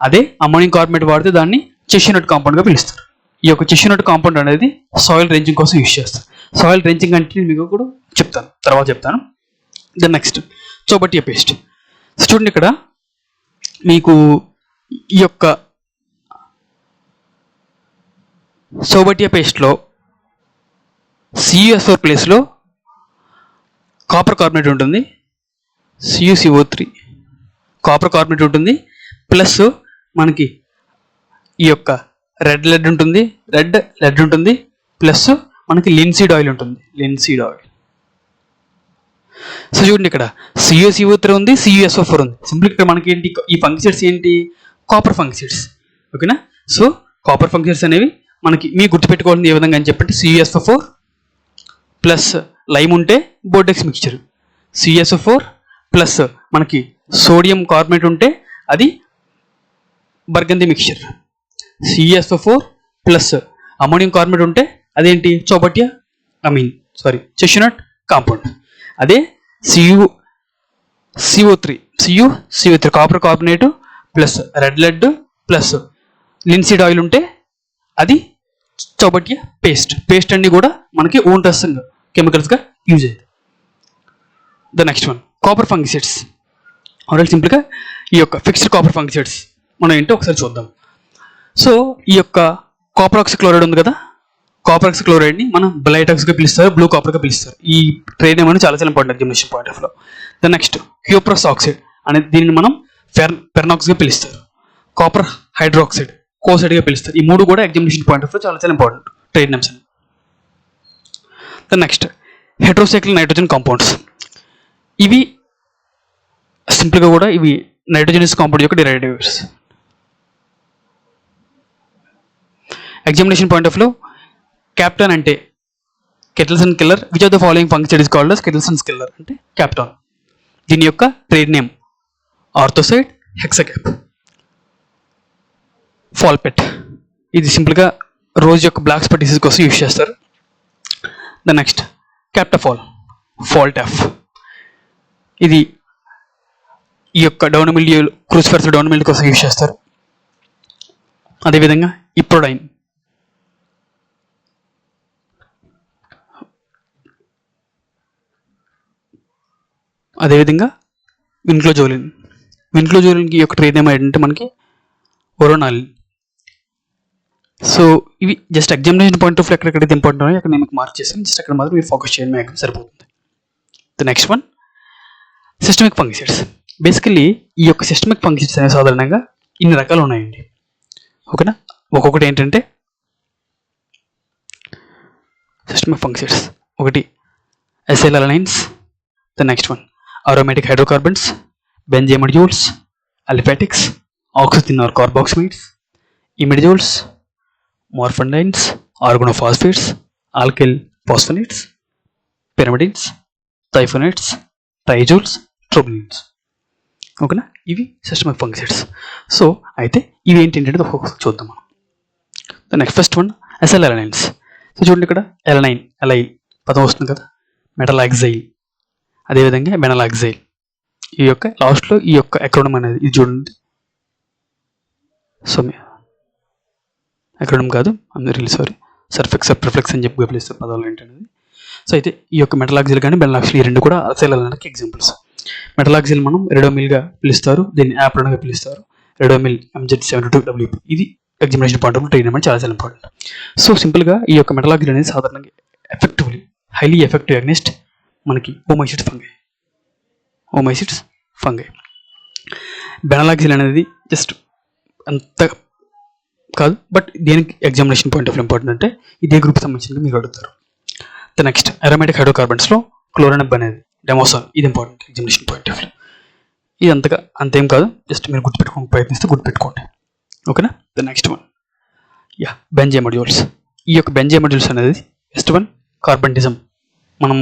అదే అమోనియం కార్బమేట్ వాడితే దాన్ని చెస్ట్నట్ కాంపౌండ్గా పిలుస్తారు. ఈ యొక్క చెస్ట్నట్ కాంపౌండ్ అనేది సాయిల్ డ్రెంచింగ్ కోసం యూజ్ చేస్తారు. సాయిల్ డ్రెంచింగ్ అంటే మీకు కూడా తర్వాత చెప్తాను. Next Chaubattia paste. చూడండి, ఇక్కడ మీకు ఈ యొక్క చొబోటియా పేస్ట్లో CuSO4 ప్లేస్లో కాపర్ కార్బోనేట్ ఉంటుంది, CuCO3 కాపర్ కార్బోనేట్ ఉంటుంది, ప్లస్ మనకి ఈ యొక్క రెడ్ లెడ్ ఉంటుంది, ప్లస్ మనకి లిన్సీడ్ ఆయిల్ ఉంటుంది. సో చూడండి, ఇక్కడ CuCO3 ఉంది, CuSO4 ఉంది. సింపుల్ ఇక్కడ మనకి ఏంటి, ఈ ఫంగిసైడ్స్ ఏంటి, కాపర్ ఫంగిసైడ్స్. ఓకేనా? సో కాపర్ ఫంగిసైడ్స్ అనేవి మనకి మీ గుర్తుపెట్టుకోవాల్సింది ఏ విధంగా అని చెప్పంటే CuSO4 ప్లస్ లైమ్ ఉంటే బోర్డెక్స్ మిక్చర్, CuSO4 ప్లస్ మనకి సోడియం కార్బోనేట్ ఉంటే అది Burgundy mixture, CuSO4 plus ammonium carbonate ఉంటే అదేంటి చౌబట్టియా చెస్ట్నట్ కాంపౌండ్. అదే CO3 copper carbonate plus red lead plus linseed oil ఉంటే అది చౌబట్టియా పేస్ట్ అన్ని కూడా మనకి ఓన్ టెస్టింగ్ కెమికల్స్గా యూజ్ అయ్యేది. The next one copper fungicides. Already సింపుల్గా ఈ యొక్క ఫిక్స్డ్ కాపర్ ఫంగిసైడ్స్ మనం ఏంటో ఒకసారి చూద్దాం. సో ఈ యొక్క కాపర్ ఆక్సిక్లోరైడ్ ఉంది కదా, కాపర్ ఆక్సిక్లోరైడ్ని మనం బ్లైటాక్స్గా పిలుస్తారు, బ్లూ కాపర్గా పిలుస్తారు. ఈ ట్రేడ్ నేమ్ అనేది చాలా చాలా ఇంపార్టెంట్ ఎగ్జామినేషన్ పాయింట్ ఆఫ్ లో. ద నెక్స్ట్ హ్యూప్రస్ ఆక్సైడ్ అనేది దీనిని మనం పెర్నాక్స్గా పిలుస్తారు. కాపర్ హైడ్రోక్సైడ్ కోసైడ్గా పిలుస్తారు. ఈ మూడు కూడా ఎగ్జామినేషన్ పాయింట్ ఆఫ్ లో చాలా చాలా important trade names. The next heterocyclic nitrogen compounds. ఇవి సింపుల్గా కూడా ఇవి నైట్రోజనస్ కాంపౌండ్ యొక్క డెరివేటివ్స్. ఎగ్జామినేషన్ పాయింట్ ఆఫ్ లో క్యాప్టాన్ అంటే Kittleson killer. Which of the following fungicide is called as Kittleson's killer అంటే క్యాప్టాన్. దీని యొక్క ట్రేడ్ నేమ్ ఆర్థోసైడ్ హెక్సాక్యాప్. ఫాల్పెట్ ఇది సింపుల్గా రోజ్ యొక్క బ్లాక్ స్పాట్ డిసీజ్ కోసం యూజ్ చేస్తారు. ద నెక్స్ట్ క్యాప్టఫాల్ ఫాల్టాఫ్. ఇది ఈ యొక్క డౌనమిల్డియో క్రూసిఫెరస్ డౌనమిల్డి కోసం యూజ్ చేస్తారు. అదేవిధంగా ఇప్రోడైన్, అదేవిధంగా విన్క్లోజోలిన్కి యొక్క ట్రేడ్ నేమ్ ఏంటంటే మనకి ఒరోనాలిన్. సో ఇవి జస్ట్ ఎగ్జామినేషన్ పాయింట్ ఆఫ్ ఎక్కడెక్కడైతే ఇంపార్టెంట్ ఉన్నాయో అక్కడ నేను మీకు మార్క్ చేస్తాను. జస్ట్ అక్కడ మాత్రం మీరు ఫోకస్ చేయండి, మీకు సరిపోతుంది. The next one systemic fungicides. Basically ఈ యొక్క సిస్టమిక్ ఫంగిసైడ్స్ అనేవి సాధారణంగా ఇన్ని రకాలు ఉన్నాయండి. ఓకేనా, ఒక్కొక్కటి ఏంటంటే సిస్టమిక్ ఫంగిసైడ్స్. ఒకటి acylalanines. The next one aromatic hydrocarbons, benzimidiols, aliphatics, oxygen or carboxylates, imidols, morphindines, organophosphates, alkyl phosphonates, pyrimidines, thiophonates, triazoles, troponins. ఓకేనా, ఇవి సిస్టమిక్ ఫంగిసైడ్స్. సో అయితే ఇవి ఏంటంటే చూద్దాం మనం. The next first one acylalanines. So చూడండి ఇక్కడ ఎలైల్ పదం వస్తుంది కదా, మెటలాక్సైల్, అదేవిధంగా బెనలాక్సైల్. ఈ యొక్క లాస్ట్లో ఈ యొక్క ఎక్రోనమ్ అనేది ఇది చూడండి. సో ఎక్రోనమ్ కాదు, సర్ఫిక్స్ ప్రిఫ్లెక్స్ అని చెప్పి పిలుస్తారు పదాలు ఏంటనేది. సో అయితే ఈ యొక్క మెటలాక్సిల్ కానీ బెనలాక్సిల్ ఈ రెండు కూడా అసైలలైన్కి ఎగ్జాంపుల్స్. మెటలాక్సిల్ మనం రెడోమిల్గా పిలుస్తారు, దీన్ని యాప్రోన్గా పిలుస్తారు. Ridomil MZ72WP. ఇది ఎగ్జామినేషన్ పాయింట్ ఆఫ్ ట్రైన్ అనేది చాలా చాలా ఇంపార్టెంట్. సో సింపుల్గా ఈ యొక్క మెటలాక్సిల్ అనేది సాధారణంగా హైలీ ఎఫెక్టివ్ అగ్నెస్ట్ మనకి ఓమైసిడ్స్ ఫంగై. బెనలాక్సిల్ అనేది జస్ట్ అంత కాదు, బట్ దేనికి ఎగ్జామినేషన్ పాయింట్ ఆఫ్ ఇంపార్టెంట్ అంటే ఇదే గ్రూప్ సంబంధించిన మీరు అడుగుతారు. ద నెక్స్ట్ అరోమాటిక్ హైడ్రోకార్బన్స్లో క్లోరినబ్ అనేది డెమోసాల్. ఇది important examination point of view. ఇది అంతేం కాదు, జస్ట్ మీరు గుర్తుపెట్టుకోండి, ప్రయత్నిస్తే గుర్తుపెట్టుకోండి. ఓకేనా. The next one benzimidazoles. ఈ యొక్క బెంజైమోడ్యూల్స్ అనేది ఫస్ట్ వన్ కార్బంటిజం. మనం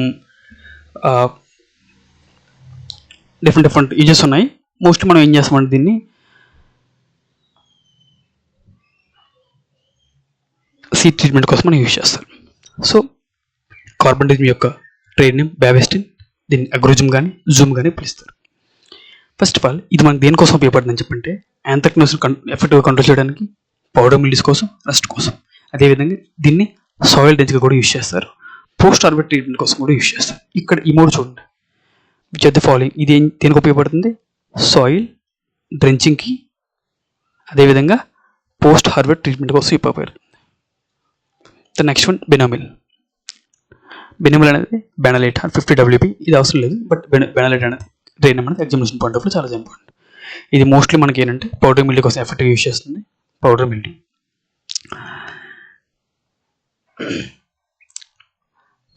డిఫరెంట్ యూజెస్ ఉన్నాయి. మోస్ట్లీ మనం ఏం చేస్తామంటే దీన్ని సీడ్ ట్రీట్మెంట్ కోసం మనం యూజ్ చేస్తాం. సో కార్బంటిజం యొక్క ట్రేడ్ నేమ్ బ్యావెస్టిన్, దీన్ని అగ్రోజుమ్ కానీ జూమ్ కానీ పిలుస్తారు. ఫస్ట్ ఆఫ్ ఆల్ ఇది మనకు దేనికోసం ఉపయోగపడుతుందని చెప్పంటే యాంథ్రాక్నోస్ ఎఫెక్టివ్గా కంట్రోల్ చేయడానికి, పౌడర్ మిల్లీస్ కోసం, రస్ట్ కోసం. అదేవిధంగా దీన్ని సాయిల్ డెన్స్గా కూడా యూజ్ చేస్తారు, పోస్ట్ హార్వెస్ట్ ట్రీట్మెంట్ కోసం కూడా యూజ్ చేస్తారు. ఇక్కడ ఈ మూడు చూడండి, విచ్ ఆర్ ది ఫాలోయింగ్. ఇది దేనికి ఉపయోగపడుతుంది? సాయిల్ డ్రెంచింగ్కి, అదేవిధంగా పోస్ట్ హార్వెస్ట్ ట్రీట్మెంట్ కోసం ఉపయోగపడుతుంది. The next one benomyl. Benomyl అనేది బెనలైట్ 50WP. ఇది అవసరం లేదు, బట్ బెనలైట్ అనేది ట్రైన్ అనేది ఎగ్జామినేషన్ పాయింట్ ఆఫ్ చాలా ఇంపార్టెంట్. ఇది మోస్ట్లీ మనకి ఏంటంటే పౌడర్ మిల్లీ కోసం ఎఫెక్టివ్ యూజ్ చేస్తుంది, పౌడర్ మిల్లీ.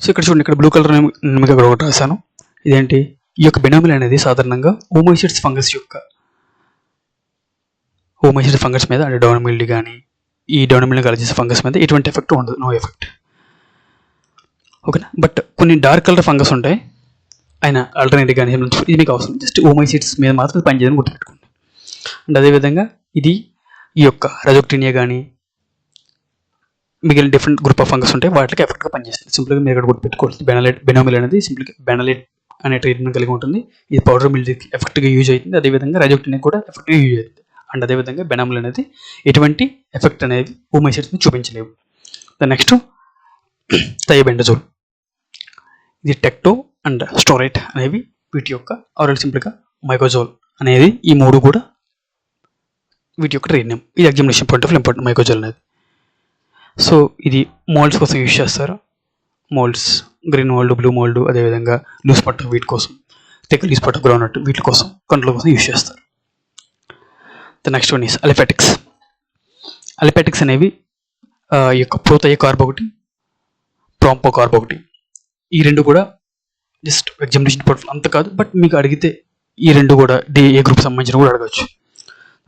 సో ఇక్కడ చూడండి, ఇక్కడ బ్లూ కలర్ మీకు ఇక్కడ ఒకటి రాశాను. ఇదేంటి? ఈ యొక్క బెనోమిల్ అనేది సాధారణంగా ఓమైసిడ్స్ ఫంగస్ మీద, అంటే డౌనమిల్డీ కానీ ఈ డౌనమిల్డీ కలిసి ఫంగస్ మీద ఎటువంటి ఎఫెక్ట్ ఉండదు, నో ఎఫెక్ట్. ఓకేనా. బట్ కొన్ని డార్క్ కలర్ ఫంగస్ ఉంటాయి, ఆయన ఆల్టర్నేటివ్ కానీ ఇది మీకు అవసరం, జస్ట్ ఓమైసిడ్స్ మీద మాత్రం పనిచేయదని గుర్తుపెట్టుకోండి. అండ్ అదేవిధంగా ఇది ఈ యొక్క రజోక్టీనియా కానీ మిగిలిన డిఫరెంట్ గ్రూప్ ఆఫ్ ఫంగస్ ఉంటాయి, వాటికి ఎఫెక్ట్గా పనిచేస్తుంది. సింపుల్గా మీరు ఇక్కడ గుర్తుపెట్టుకోవచ్చు, బెనోమిల్ అనేది సింపుల్గా బెనలైట్ అనే ట్రీట్మెంట్ కలిగి ఉంటుంది. ఇది పౌడర్ మిల్క్ ఎఫెక్ట్గా యూజ్ అవుతుంది. అదేవిధంగా రైజోక్టిన్ కూడా ఎఫెక్ట్గా యూజ్ అవుతుంది. అండ్ అదేవిధంగా బెనోమిల్ అనేది ఎటువంటి ఎఫెక్ట్ అనేది ఓమైసైడ్స్ని చూపించలేవు. ద నెక్స్ట్ థయోబెండజోల్, ఇది టెక్టో అండ్ స్టోరైట్ అనేవి వీటి యొక్క ఆరల్ సింపుల్గా మైకోజోల్ అనేది, ఈ మూడు కూడా వీటి యొక్క ట్రేడ్ నేమ్. ఇది ఎగ్జామినేషన్ పాయింట్ ఆఫ్ ఇంపార్టెంట్ మైకోజోల్ అనేది. సో ఇది మోల్డ్స్ కోసం యూజ్ చేస్తారు. Moulds, green mould, blue mould, అదేవిధంగా లూస్ పట్టర్ వీటి కోసం, థిక్ లూస్ పట్టర్ గ్రౌండ్నట్ వీటి కోసం, కంట్రోల్ కోసం యూజ్ చేస్తారు. The next one is aliphatics. Aliphatics అనేవి ఈ యొక్క ప్రోతయ కార్బ్ ఒకటి, ప్రాంపో కార్బ్ ఒకటి, ఈ రెండు కూడా జస్ట్ ఎగ్జామినేషన్ పాయింట్ అంత కాదు, బట్ మీకు అడిగితే ఈ రెండు కూడా ఏ గ్రూప్ సంబంధించిన కూడా అడగచ్చు.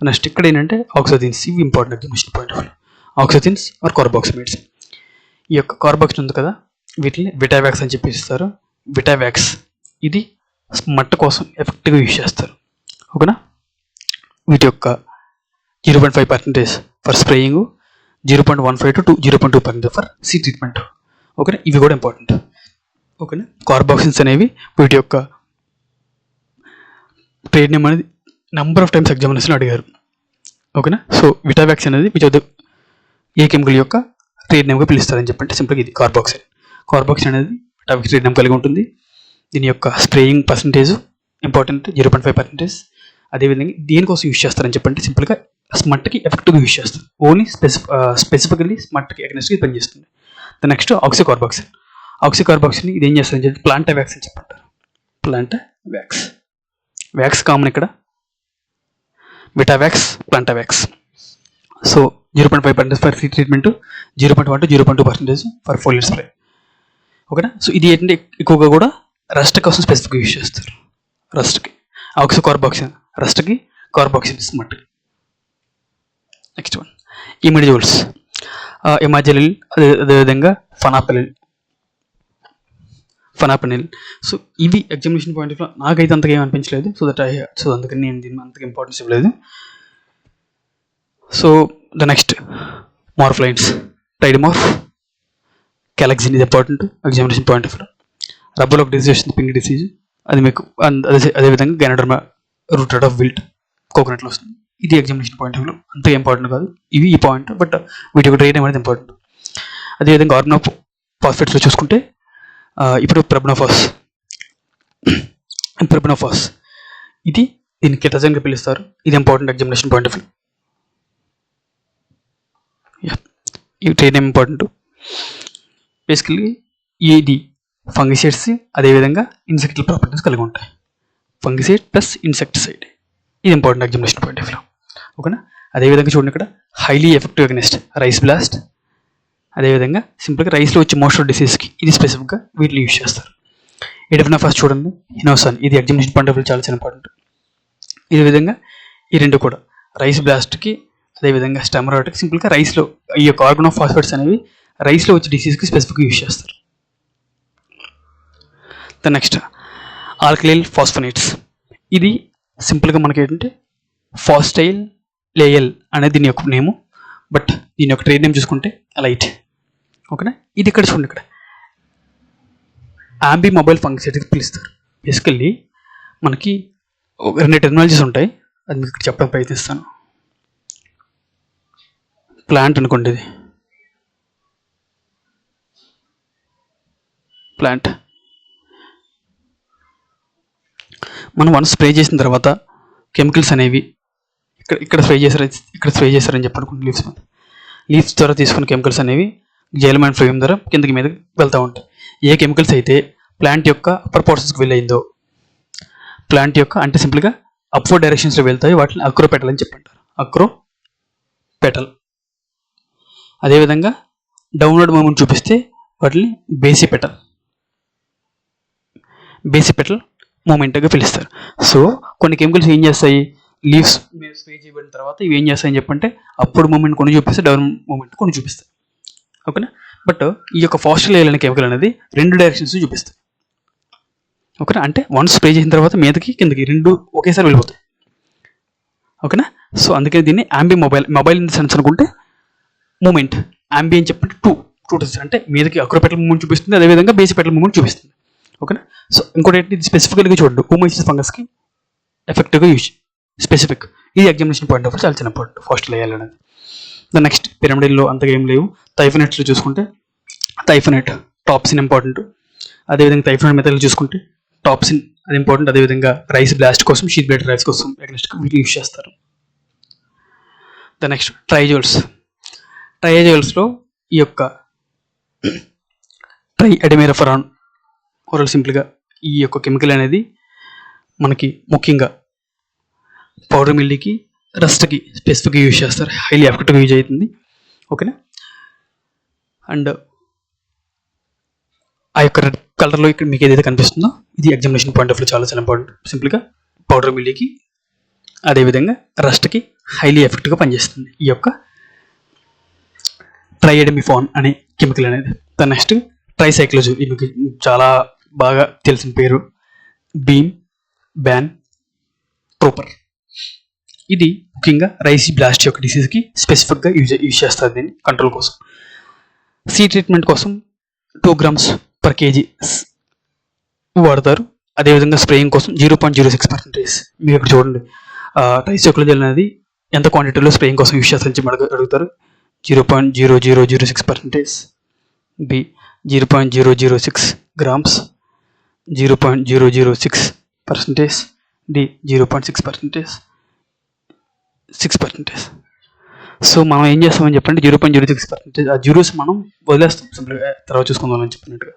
నెక్స్ట్ ఇక్కడ ఏంటంటే ఆక్సిజన్స్, ఇవి important examination point of view. Oxygens or carboximates. ఈ యొక్క కార్బాక్సిన్ ఉంది కదా, వీటిని విటావాక్స్ అని చెప్పి ఇస్తారు. విటావాక్స్ ఇది మట్ట కోసం ఎఫెక్టివ్గా యూజ్ చేస్తారు. ఓకేనా. వీటి యొక్క 0.5% for spraying, 0.15 to 0.2% for seed treatment. ఓకేనా, ఇవి కూడా ఇంపార్టెంట్. ఓకేనా. కార్బాక్సిన్స్ అనేవి వీటి యొక్క ట్రేడ్ నేమ్ అనేది నెంబర్ ఆఫ్ టైమ్స్ ఎగ్జామినేషన్ అడిగారు. ఓకేనా. సో విటావాక్స్ అనేది ఏ కెమికల్ యొక్క ట్రేడ్ నేమ్గా పిలుస్తారని చెప్పంటే సింపుల్గా ఇది కార్బాక్సిన్. కార్బాక్సిన్ అనేది విటావాక్స్ ట్రేడ్ నేమ్ కలిగి ఉంటుంది. దీని యొక్క స్ప్రేయింగ్ పర్సంటేజ్ ఇంపార్టెంట్, 0.5%. అదేవిధంగా దేనికోసం యూజ్ చేస్తారని చెప్పంటే సింపుల్గా స్మట్కి ఎఫెక్టివ్గా యూజ్ చేస్తారు. ఓన్లీ స్పెసిఫికల్లీ స్మట్కి అగెన్స్ట్గా పనిచేస్తుంది. The next ఆక్సికార్బాక్సిన్. ఆక్సికార్బాక్సిన్ ఇది ఏం చేస్తారని చెప్పి ప్లాంటావాక్స్ అని చెప్పంటారు. ప్లాంటావాక్స్, వ్యాక్స్ కామన్ ఇక్కడ, Vitavax, Plantvax. So 0.5% for seed treatment, 0.1 to 0.2% for foliar spray. ఓకేనా. సో ఇది ఏంటంటే ఎక్కువగా కూడా రస్ట్ కోసం స్పెసిఫిక్గా యూజ్ చేస్తారు. రస్ట్కి ఆక్సికార్బాక్సిన్, రస్ట్కి కార్బాక్సిన్ స్మట్కి. నెక్స్ట్ వన్ ఇమిడిజోల్స్, ఇమాజిలిల్, అదేవిధంగా ఫనాపెనిల్. సో ఇవి ఎగ్జామినేషన్ పాయింట్ ఆఫ్ నాకైతే అంతగా ఏం అనిపించలేదు. సో అందుకని నేను దీన్ని అంతగా ఇంపార్టెన్స్ ఇవ్వలేదు. సో ద నెక్స్ట్ మార్ఫ్లైన్స్, టైడమార్ఫ్, క్యాలక్సిన్, ఇది important examination point of view. Rubber ఒక డిసీజ్ వస్తుంది, పింక్ డిసీజ్, అది మీకు అదేవిధంగా గైనోడర్మా రూటెడ్ ఆఫ్ విల్ట్ కోకోనట్లో వస్తుంది. ఇది ఎగ్జామినేషన్ పాయింట్ ఆఫ్ వ్యూ అంతగా ఇంపార్టెంట్ కాదు. ఇవి ఈ పాయింట్, బట్ వీటి యొక్క ట్రేడ్ అనేది ఇంపార్టెంట్. అదేవిధంగా ఆర్గనో ఫాస్ఫేట్స్లో చూసుకుంటే ఇప్పుడు ప్రొబనోఫాస్, ఇది దీన్ని కెటజన్గా పిలుస్తారు. ఇది important examination point of view. ఈ ట్రేడ్ నేమ్ ఇంపార్టెంట్. బేసికలీ ఇది ఫంగిసైడ్స్, అదేవిధంగా ఇన్సెక్టిల్ ప్రాపర్టీస్ కలిగి ఉంటాయి. ఫంగిసైడ్ ప్లస్ ఇన్సెక్టిసైడ్, ఇది important examination point of view. ఓకేనా. అదేవిధంగా చూడండి ఇక్కడ highly effective against rice blast, అదేవిధంగా సింపుల్గా రైస్లో వచ్చే మోస్ట్ డిసీజ్కి ఇది స్పెసిఫిక్గా వీటిని యూజ్ చేస్తారు. ఎడిఫినోఫాస్ చూడండి, హినోసాన్, ఇది ఎగ్జామినేషన్ పాయింట్ ఆఫ్ వ్యూ చాలా ఇంపార్టెంట్. ఇదే విధంగా ఈ రెండు కూడా రైస్ బ్లాస్ట్కి, అదేవిధంగా స్టెమరాయిడ్కి సింపుల్గా రైస్లో ఈ యొక్క ఆర్గనోఫాస్ఫేట్స్ అనేవి రైస్లో వచ్చే డిసీజ్కి స్పెసిఫిక్గా యూజ్ చేస్తారు. ద నెక్స్ట్ ఆల్కలైల్ ఫాస్ఫోనేట్స్, ఇది సింపుల్గా మనకి ఏంటంటే ఫాస్టైల్ లేయల్ అనేది దీని యొక్క నేము, బట్ దీని యొక్క ట్రేడ్ నేమ్ చూసుకుంటే అలైట్. ఓకేనా. ఇది ఇక్కడ చూడండి, ఇక్కడ యాంబీ మొబైల్ ఫంగిసైడ్కి పిలుస్తారు. బేసికల్లీ మనకి రెండు టెక్నాలజీస్ ఉంటాయి, అది మీకు ఇక్కడ చెప్పడానికి ప్రయత్నిస్తాను. ప్లాంట్ అనుకోండి, ఇది ప్లాంట్. మనం వన్స్ స్ప్రే చేసిన తర్వాత కెమికల్స్ అనేవి ఇక్కడ స్ప్రే చేశారని చెప్పి అనుకోండి. లీవ్స్ ద్వారా తీసుకున్న కెమికల్స్ అనేవి జైలం అండ్ ఫ్లేమ్ ద్వారా కిందకి మీదకి వెళ్తూ ఉంటాయి. ఏ కెమికల్స్ అయితే ప్లాంట్ యొక్క అప్పర్ పోర్షన్స్కి వెళ్ళయిందో, ప్లాంట్ యొక్క అంటే సింపుల్గా అప్వర్డ్ డైరెక్షన్స్లో వెళ్తాయి, వాటిని అక్రోపెటల్ అని చెప్పంటారు. అక్రోపెటల్. అదేవిధంగా డౌన్వర్డ్ మూమెంట్ చూపిస్తే వాటిని బేసిపెటల్ మూమెంట్గా పిలుస్తారు. సో కొన్ని కెమికల్స్ ఏం చేస్తాయి, లీవ్స్ మీద స్ప్రే చేయబడిన తర్వాత ఇవి ఏం చేస్తాయని చెప్పంటే అప్పుడు మూమెంట్ కొన్ని చూపిస్తాయి, డౌన్ మూమెంట్ కొన్ని చూపిస్తాయి. ఓకేనా. బట్ ఈ యొక్క ఫాస్టైల్ అనే కెమికల్ అనేది రెండు డైరెక్షన్స్ చూపిస్తాయి. ఓకేనా. అంటే వన్స్ స్ప్రే చేసిన తర్వాత మీదకి కిందకి రెండు ఒకేసారి వెళ్ళిపోతాయి. ఓకేనా. సో అందుకని దీన్ని ambi mobile in the sense అనుకుంటే మూమెంట్ అంబి అని చెప్పండి టూ డిజిట్స్, అంటే మీదకి అక్రోపెటల్ మూమెంట్ చూపిస్తుంది, అదేవిధంగా బేసిక్ పెటల్ మూమెంట్ చూపిస్తుంది. ఓకేనా. సో ఇంకోటి ఏంటి, ఇది స్పెసిఫిక్గా చూడండి, ఓమైసిస్ ఫంగస్కి ఎఫెక్టివ్గా యూజ్ స్పెసిఫిక్. ఇది ఎగ్జామినేషన్ పాయింట్ ఆఫ్ చాలా చిన్న పాయింట్ ఫస్ట్లో వేయాలనేది. ద నెక్స్ట్ పిరమిడల్లో అంతగా ఏం లేవు. థైఫనెట్స్లో చూసుకుంటే థైఫనెట్ టాప్సిన్ ఇంపార్టెంట్, అదేవిధంగా థైఫనెట్ మెథడ్లో చూసుకుంటే టాప్సిన్ అది ఇంపార్టెంట్, అదేవిధంగా రైస్ బ్లాస్ట్ కోసం, షీట్ బ్లేడ్ రైస్ కోసం నెక్స్ట్ వీటిని యూజ్ చేస్తారు. ద నెక్స్ట్ ట్రైజోల్స్లో ఈ యొక్క ట్రై అడిమిరఫరాన్ ఓరల్ సింపుల్గా ఈ యొక్క కెమికల్ అనేది మనకి ముఖ్యంగా పౌడర్ మిల్లీకి, రస్ట్కి స్పెసిఫిక్గా యూజ్ చేస్తారు, హైలీ ఎఫెక్టివ్గా యూజ్ అవుతుంది. ఓకేనా. అండ్ ఆ యొక్క రెడ్ కలర్లో ఇక్కడ మీకు ఏదైతే కనిపిస్తుందో ఇది ఎగ్జామినేషన్ పాయింట్ ఆఫ్ వ్యూ చాలా చాలా ఇంపార్టెంట్. సింపుల్గా పౌడర్ మిల్లీకి, అదేవిధంగా రస్ట్కి హైలీ ఎఫెక్ట్గా పనిచేస్తుంది ఈ యొక్క ట్రైఎడమిఫాన్ అనే కెమికల్ అనేది. దాని నెక్స్ట్ ట్రైసైక్లోజోల్, ఇది మీకు చాలా బాగా తెలిసిన పేరు, బీమ్ బ్యాన్ ట్రోపర్. ఇది ముఖ్యంగా రైస్ బ్లాస్ట్ యొక్క డిసీజ్కి స్పెసిఫిక్గా యూజ్ చేస్తారు దీన్ని కంట్రోల్ కోసం. సీ ట్రీట్మెంట్ కోసం 2 grams per kg వాడతారు, అదేవిధంగా స్ప్రేయింగ్ కోసం 0.06%. మీరు ఇక్కడ చూడండి ట్రైసైక్లోజోల్ అనేది ఎంత క్వాంటిటీలో స్ప్రేయింగ్ కోసం యూజ్ చేస్తారని చెప్పి అడుగుతారు. 0.0006%, బి 0.006 grams, 0.006%, డి 0.6%, 6%. సో మనం ఏం చేస్తామని చెప్పండి, 0.06%, ఆ జీరోస్ మనం వదిలేస్తాం సింపుల్గా, తర్వాత చూసుకుందాం అని చెప్పినట్టుగా.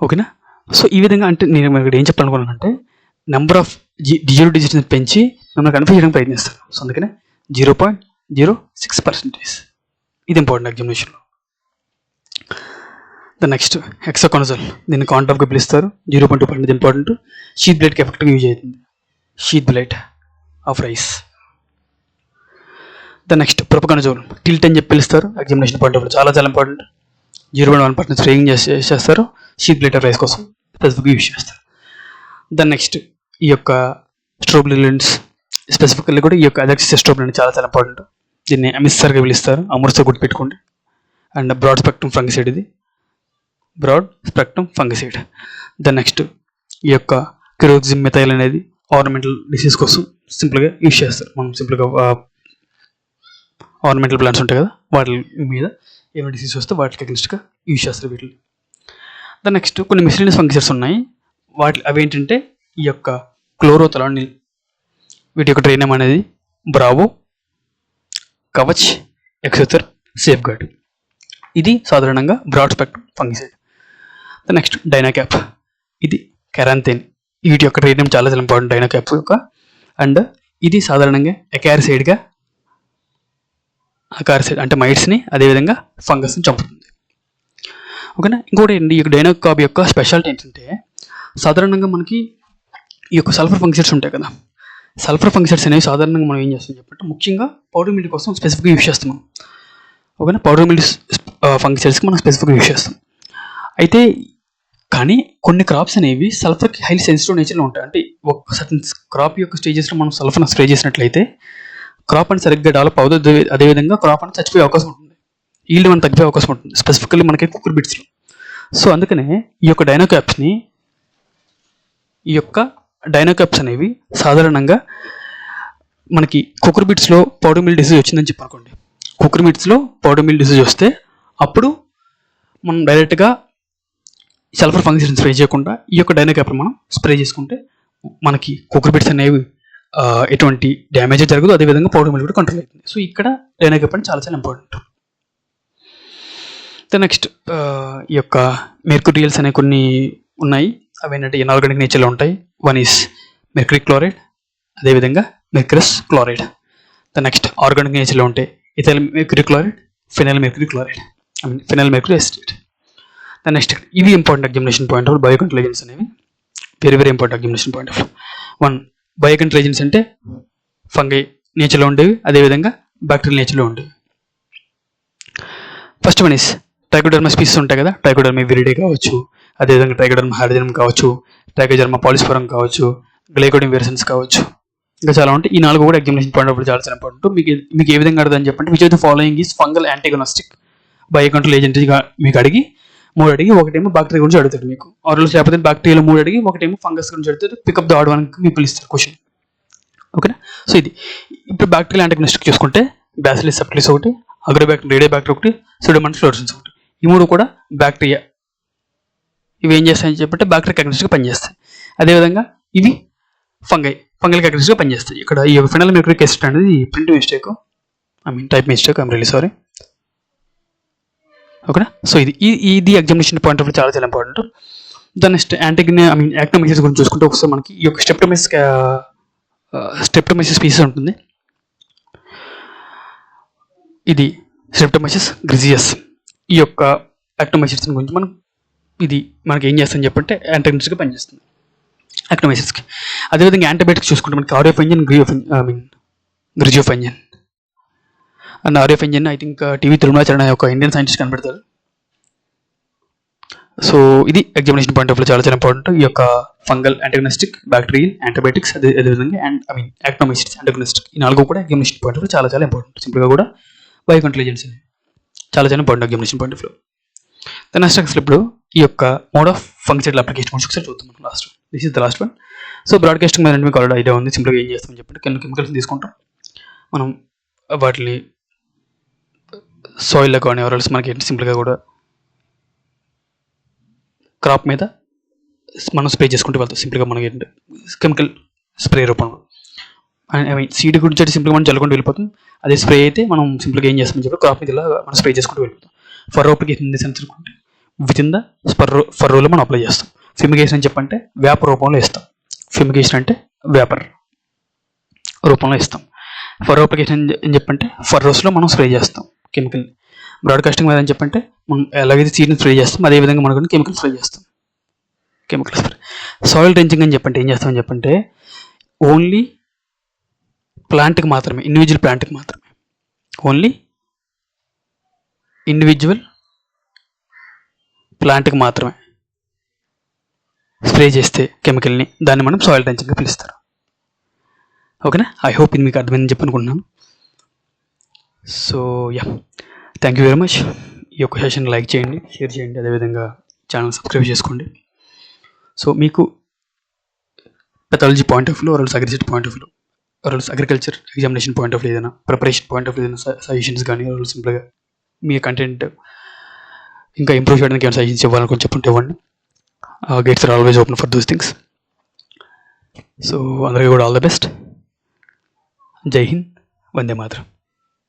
ఓకేనా. సో ఈ విధంగా అంటే నేను ఇక్కడ ఏం చెప్పాలనుకున్నానంటే నెంబర్ ఆఫ్ డిజిట్స్ని పెంచి మిమ్మల్ని కన్ఫ్యూజ్ చేయడానికి ప్రయత్నిస్తాను. సో అందుకనే 0.06%, ఇది ఇంపార్టెంట్ ఎగ్జామినేషన్లో. ద నెక్స్ట్ హెక్సాకోనజోల్, దీన్ని కాంటాప్గా పిలుస్తారు, 0.2% ఇంపార్టెంట్, షీట్ బ్లేడ్కి ఎఫెక్ట్గా యూజ్ అవుతుంది, sheath blight of rice. The next propiconazole, Tilt అని చెప్పి పిలుస్తారు, ఎగ్జామినేషన్ పాయింట్ ఆఫ్ చాలా చాలా ఇంపార్టెంట్, 0.1% స్ప్రేయింగ్ చేస్తారు, షీట్ బ్లేడ్ ఆఫ్ రైస్ కోసం స్పెసిఫిక్గా యూజ్ చేస్తారు. దాని నెక్స్ట్ ఈ యొక్క స్ట్రోబ్లిలెంట్స్, స్పెసిఫికల్లీ కూడా ఈ యొక్క అలెక్సిస్ స్ట్రోబ్లిలెంట్ చాలా చాలా ఇంపార్టెంట్, దీన్ని అమిస్సర్గా పిలుస్తారు, అమృత్సర్ గుర్తుపెట్టుకోండి. అండ్ బ్రాడ్ స్పెక్ట్రమ్ ఫంగిసైడ్, ఇది బ్రాడ్ స్పెక్ట్రమ్ ఫంగిసైడ్. దాని నెక్స్ట్ ఈ యొక్క కిరోక్సిమ్ మిథైల్ అనేది ఆర్నమెంటల్ డిసీజ్ కోసం సింపుల్గా యూజ్ చేస్తారు. మనం సింపుల్గా ఆర్నమెంటల్ ప్లాంట్స్ ఉంటాయి కదా, వాటి మీద ఏమైనా డిసీజ్ వస్తే వాటికి అగెన్స్ట్గా యూజ్ చేస్తారు వీటిని. దాని నెక్స్ట్ కొన్ని మిస్లీనియస్ ఫంగిసైడ్స్ ఉన్నాయి, అవి ఏంటంటే ఈ యొక్క క్లోరోథలానిల్, వీటి యొక్క ట్రైన్ నేమ్ అనేది బ్రావో, కవచ్, ఎక్సెథర్, సేఫ్ గార్డ్. ఇది సాధారణంగా broad spectrum fungicide. The next dinocap, ఇది కెరాంథెన్, వీటి యొక్క ట్రైన్ నేమ్ చాలా చాలా ఇంపార్టెంట్ డైనాక్యాప్ యొక్క. అండ్ ఇది సాధారణంగా అకారిసైడ్గా, అకారిసైడ్ అంటే మైట్స్ని అదేవిధంగా ఫంగస్ని చంపుతుంది. ఓకేనా. ఇంకోటి ఏంటి, ఈ యొక్క డైనాక్యాప్ యొక్క స్పెషాలిటీ ఏంటంటే సాధారణంగా మనకి ఈ యొక్క సల్ఫర్ ఫంగిసైడ్స్ ఉంటాయి కదా, సల్ఫర్ ఫంగిసైడ్స్ అనేవి సాధారణంగా మనం ఏం చేస్తాం చెప్పంటే ముఖ్యంగా పౌడర్ మిల్ట్ కోసం స్పెసిఫిక్గా యూజ్ చేస్తాం మనం. ఓకేనా. పౌడర్ మిల్ట్ ఫంగిసైడ్స్కి మనం స్పెసిఫిక్గా యూజ్ చేస్తాం. అయితే కానీ కొన్ని క్రాప్స్ అనేవి సల్ఫర్కి హైలీ సెన్సిటివ్ నేచర్లో ఉంటాయి. అంటే ఒక సర్టన్ క్రాప్ యొక్క స్టేజెస్లో మనం సల్ఫర్ని స్ప్రే చేసినట్లయితే క్రాప్ అని సరిగ్గా డెవలప్ అవుతుంది, అదేవిధంగా క్రాప్ అని చచ్చిపోయే అవకాశం ఉంటుంది, ఈల్డ్ మనం తగ్గిపోయే అవకాశం ఉంటుంది, స్పెసిఫికల్లీ మనకి కుక్కర్ బిట్స్లో. సో అందుకనే ఈ యొక్క డైనోక్యాప్స్ అనేవి సాధారణంగా మనకి కుక్కర్ బిట్స్లో పౌడర్ మిల్ డిసీజ్ వచ్చిందని చెప్పనుకోండి, కుక్కర్ బిట్స్లో పౌడర్ మిల్ డిసీజ్ వస్తే అప్పుడు మనం డైరెక్ట్గా సల్ఫర్ ఫంగిసైడ్ స్ప్రే చేయకుండా ఈ యొక్క డైనోక్యాప్ని మనం స్ప్రే చేసుకుంటే మనకి కుక్కర్ బిట్స్ అనేవి ఎటువంటి డ్యామేజ్ జరగదు, అదేవిధంగా పౌడర్ మిల్ కూడా కంట్రోల్ అవుతుంది. సో ఇక్కడ డైనోక్యాప్ అని చాలా చాలా ఇంపార్టెంట్. నెక్స్ట్ ఈ యొక్క మెర్క్యూరియల్స్ అనే కొన్ని ఉన్నాయి, అవి ఏంటంటే ఇన్ఆర్గానిక్ నేచర్లో ఉంటాయి. వన్ ఈస్ మెర్క్యూరీ క్లోరైడ్, అదేవిధంగా mercurous chloride. The next organic నేచర్లో ఉంటాయి ethyl mercury chloride, phenyl mercury chloride, phenyl mercury acetate. The next ఇవి important examination point of biocontrol agents అనేవి very very important examination point of. One biocontrol agents అంటే fungi నేచర్లో ఉండేవి, అదేవిధంగా bacterial నేచర్లో ఉండేవి. First one is trichoderma species ఉంటాయి కదా, ట్రైకోడర్మా విరిడే కావచ్చు, అదేవిధంగా ట్రైకోడర్మా హారిజనం కావచ్చు, ట్రైకోడర్మా పాలిస్ఫోరం కావచ్చు, గ్లైకోడియం వెరసెన్స్ కావచ్చు, ఇంకా చాలా ఉంటాయి. ఈ 4 కూడా ఎగ్జామినేషన్ పాయింట్ ఆఫ్ వ్యూ చాలా చాలా ఇంపార్టెంట్. మీకు ఏ విధంగా అర్థం చెప్పంటే which of the following is fungal antagonistic biocontrol ఏజెంట్గా మీకు అడిగి 3 అడిగి ఒకటేమో బ్యాక్టీరియా గురించి అడుగుతాడు మీకు, ఆరు లేకపోతే బ్యాక్టీరియాలో 3 అడిగి ఒకటేమో ఫంగస్ గురించి అడుగుతాడు. పికప్ ద ఆర్డ్ వన్ మీకు పిలుస్తారు క్వశ్చన్. ఓకేనా. సో ఇది ఇప్పుడు బ్యాక్టీరియల్ యాంటీగోనిస్టిక్ చూసుకుంటే బ్యాసిలిస్ సబ్టిలిస్ ఒకటి, అగ్రోబ్యాక్టీరియా రేడియోబ్యాక్టీరియా ఒకటి, సూడోమోనాస్ ఫ్లోరోసెన్స్ ఒకటి. ఈ 3 కూడా బ్యాక్టీరియా. ఇవి ఏం చేస్తాయని చెప్పంటే బ్యాక్టీరియా అగ్నిస్ట్గా పనిచేస్తాయి. అదేవిధంగా ఇవి ఫంగల్ అగ్నిస్ట్గా పనిచేస్తాయి. ఇక్కడ ఈ ఫెనల్ మెర్క్యూరిక్ యాసిడ్ అనేది print mistake, type mistake, really sorry. ఓకేనా. సో ఇది ఎగ్జామినేషన్ పాయింట్ ఆఫ్ వ్యూ చాలా చాలా ఇంపార్టెంట్. దాని నెక్స్ట్ యాక్టోమైసిస్ గురించి చూసుకుంటే ఒకసారి మనకి ఈ యొక్క స్ట్రెప్టోమైసిస్ స్పీసీస్ ఉంటుంది. ఇది స్ట్రెప్టోమైసిస్ గ్రిజియస్. ఈ యొక్క యాక్టోమైసిస్ గురించి మనకి ఏం చేస్తుందని చెప్పంటే యాంటాగనిస్ట్గా పనిచేస్తుంది యాక్టోమైసిస్కి. అదేవిధంగా యాంటీబయాటిక్స్ చూసుకుంటే మనకి ఆరియోఫెంజిన్, గ్రిజియోఫెంజిన్ అండ్ ఆరియోఫెంజిన్ ఐ థింక్ టీవీ తిరుమలాచరణ ఒక ఇండియన్ సైంటిస్ట్ కనబెడతారు. సో ఇది ఎగ్జామినేషన్ పాయింట్ ఆఫ్ వ్యూ చాలా చాలా ఇంపార్టెంట్. ఈ యొక్క ఫంగల్ యాంటాగనిస్టిక్, బ్యాక్టీరియల్, యాంటీబయాటిక్స్, అదేవిధంగా యాక్టోమైసిస్ యాంటాగనిస్టిక్, ఈ 4 కూడా ఎగ్జామినేషన్ పాయింట్ ఆఫ్ వ్యూ చాలా చాలా ఇంపార్టెంట్. సింపుల్గా కూడా బయోకంట్రోల్ ఏజెంట్స్ చాలా చాలా important examination point of view. Next ఇప్పుడు ఈ యొక్క మోడ్ ఆఫ్ ఫంక్షనల్ అప్లికేషన్ గురించి ఒకసారి చూద్దాం. మనం this is the last one. So broadcasting మీద మీకు ఆల్రెడీ ఐడియా ఉంది. సింపుల్గా ఏం చేస్తామని చెప్పంటే కెమికల్స్ తీసుకుంటాం, మనం వాటిని సాయిల్లో కానీ ఎవరైనా మనకి ఏంటి సింపుల్గా కూడా క్రాప్ మీద మనం స్ప్రే చేసుకుంటూ వెళ్తాం. సింపుల్గా మనకి ఏంటంటే కెమికల్ స్ప్రే రూపంలో సీడ్ గురించి అయితే సింపుల్గా మనం చల్లుకుంటూ వెళ్ళిపోతాం. అదే స్ప్రే అయితే మనం సింపుల్గా ఏం చేస్తామని చెప్పి క్రాప్ మీద ఇలా మనం స్ప్రే చేసుకుంటూ వెళ్ళిపోతాం. For application in the sense అనుకుంటే విత్ ఇన్ ద ఫర్ రోలో మనం అప్లై చేస్తాం. ఫ్యూమిగేషన్ అని చెప్పంటే వేపర్ రూపంలో ఇస్తాం. ఫ్యూమిగేషన్ అంటే వేపర్ రూపంలో ఇస్తాం. ఫర్ అప్లికేషన్ అని చెప్పంటే ఫర్ రోస్లో మనం స్ప్రే చేస్తాం కెమికల్. బ్రాడ్కాస్టింగ్ మీద అని చెప్పంటే మనం ఎలాగైతే సీడ్ని స్ప్రే చేస్తాం అదేవిధంగా మనకు కెమికల్ స్ప్రే చేస్తాం. Chemical spray. సాయిల్ డ్రెంచింగ్ అని చెప్పంటే ఏం చేస్తామని చెప్పంటే ఓన్లీ ప్లాంట్కి మాత్రమే, ఇండివిజువల్ ప్లాంట్కి మాత్రమే, ఓన్లీ ఇండివిజువల్ ప్లాంట్కి మాత్రమే స్ప్రే చేస్తే కెమికల్ని దాన్ని మనం సాయిల్ డ్రెంచింగ్గా పిలుస్తారు. ఓకేనా. ఐ హోప్ ఇది మీకు అర్థమైందని చెప్పి అనుకుంటున్నాను. So thank you very much. ఈ యొక్క సెషన్ లైక్ చేయండి, షేర్ చేయండి, అదేవిధంగా ఛానల్ సబ్స్క్రైబ్ చేసుకోండి. సో మీకు pathology point of view, agriculture point of view, agriculture examination point of view, ఏదైనా ప్రిపరేషన్ పాయింట్ ఆఫ్ వ్యూ ఏదైనా సజెషన్స్ కానీ సింపుల్గా మీ కంటెంట్ ఇంకా ఇంప్రూవ్ చేయడానికి ఏమైనా సజెషన్స్ ఇవ్వాలనుకుని చెప్పుంటే ఇవ్వండి. Gates are always open for those things. So అందరికీ కూడా ఆల్ ద బెస్ట్. జై హింద్, వందే మాతరం.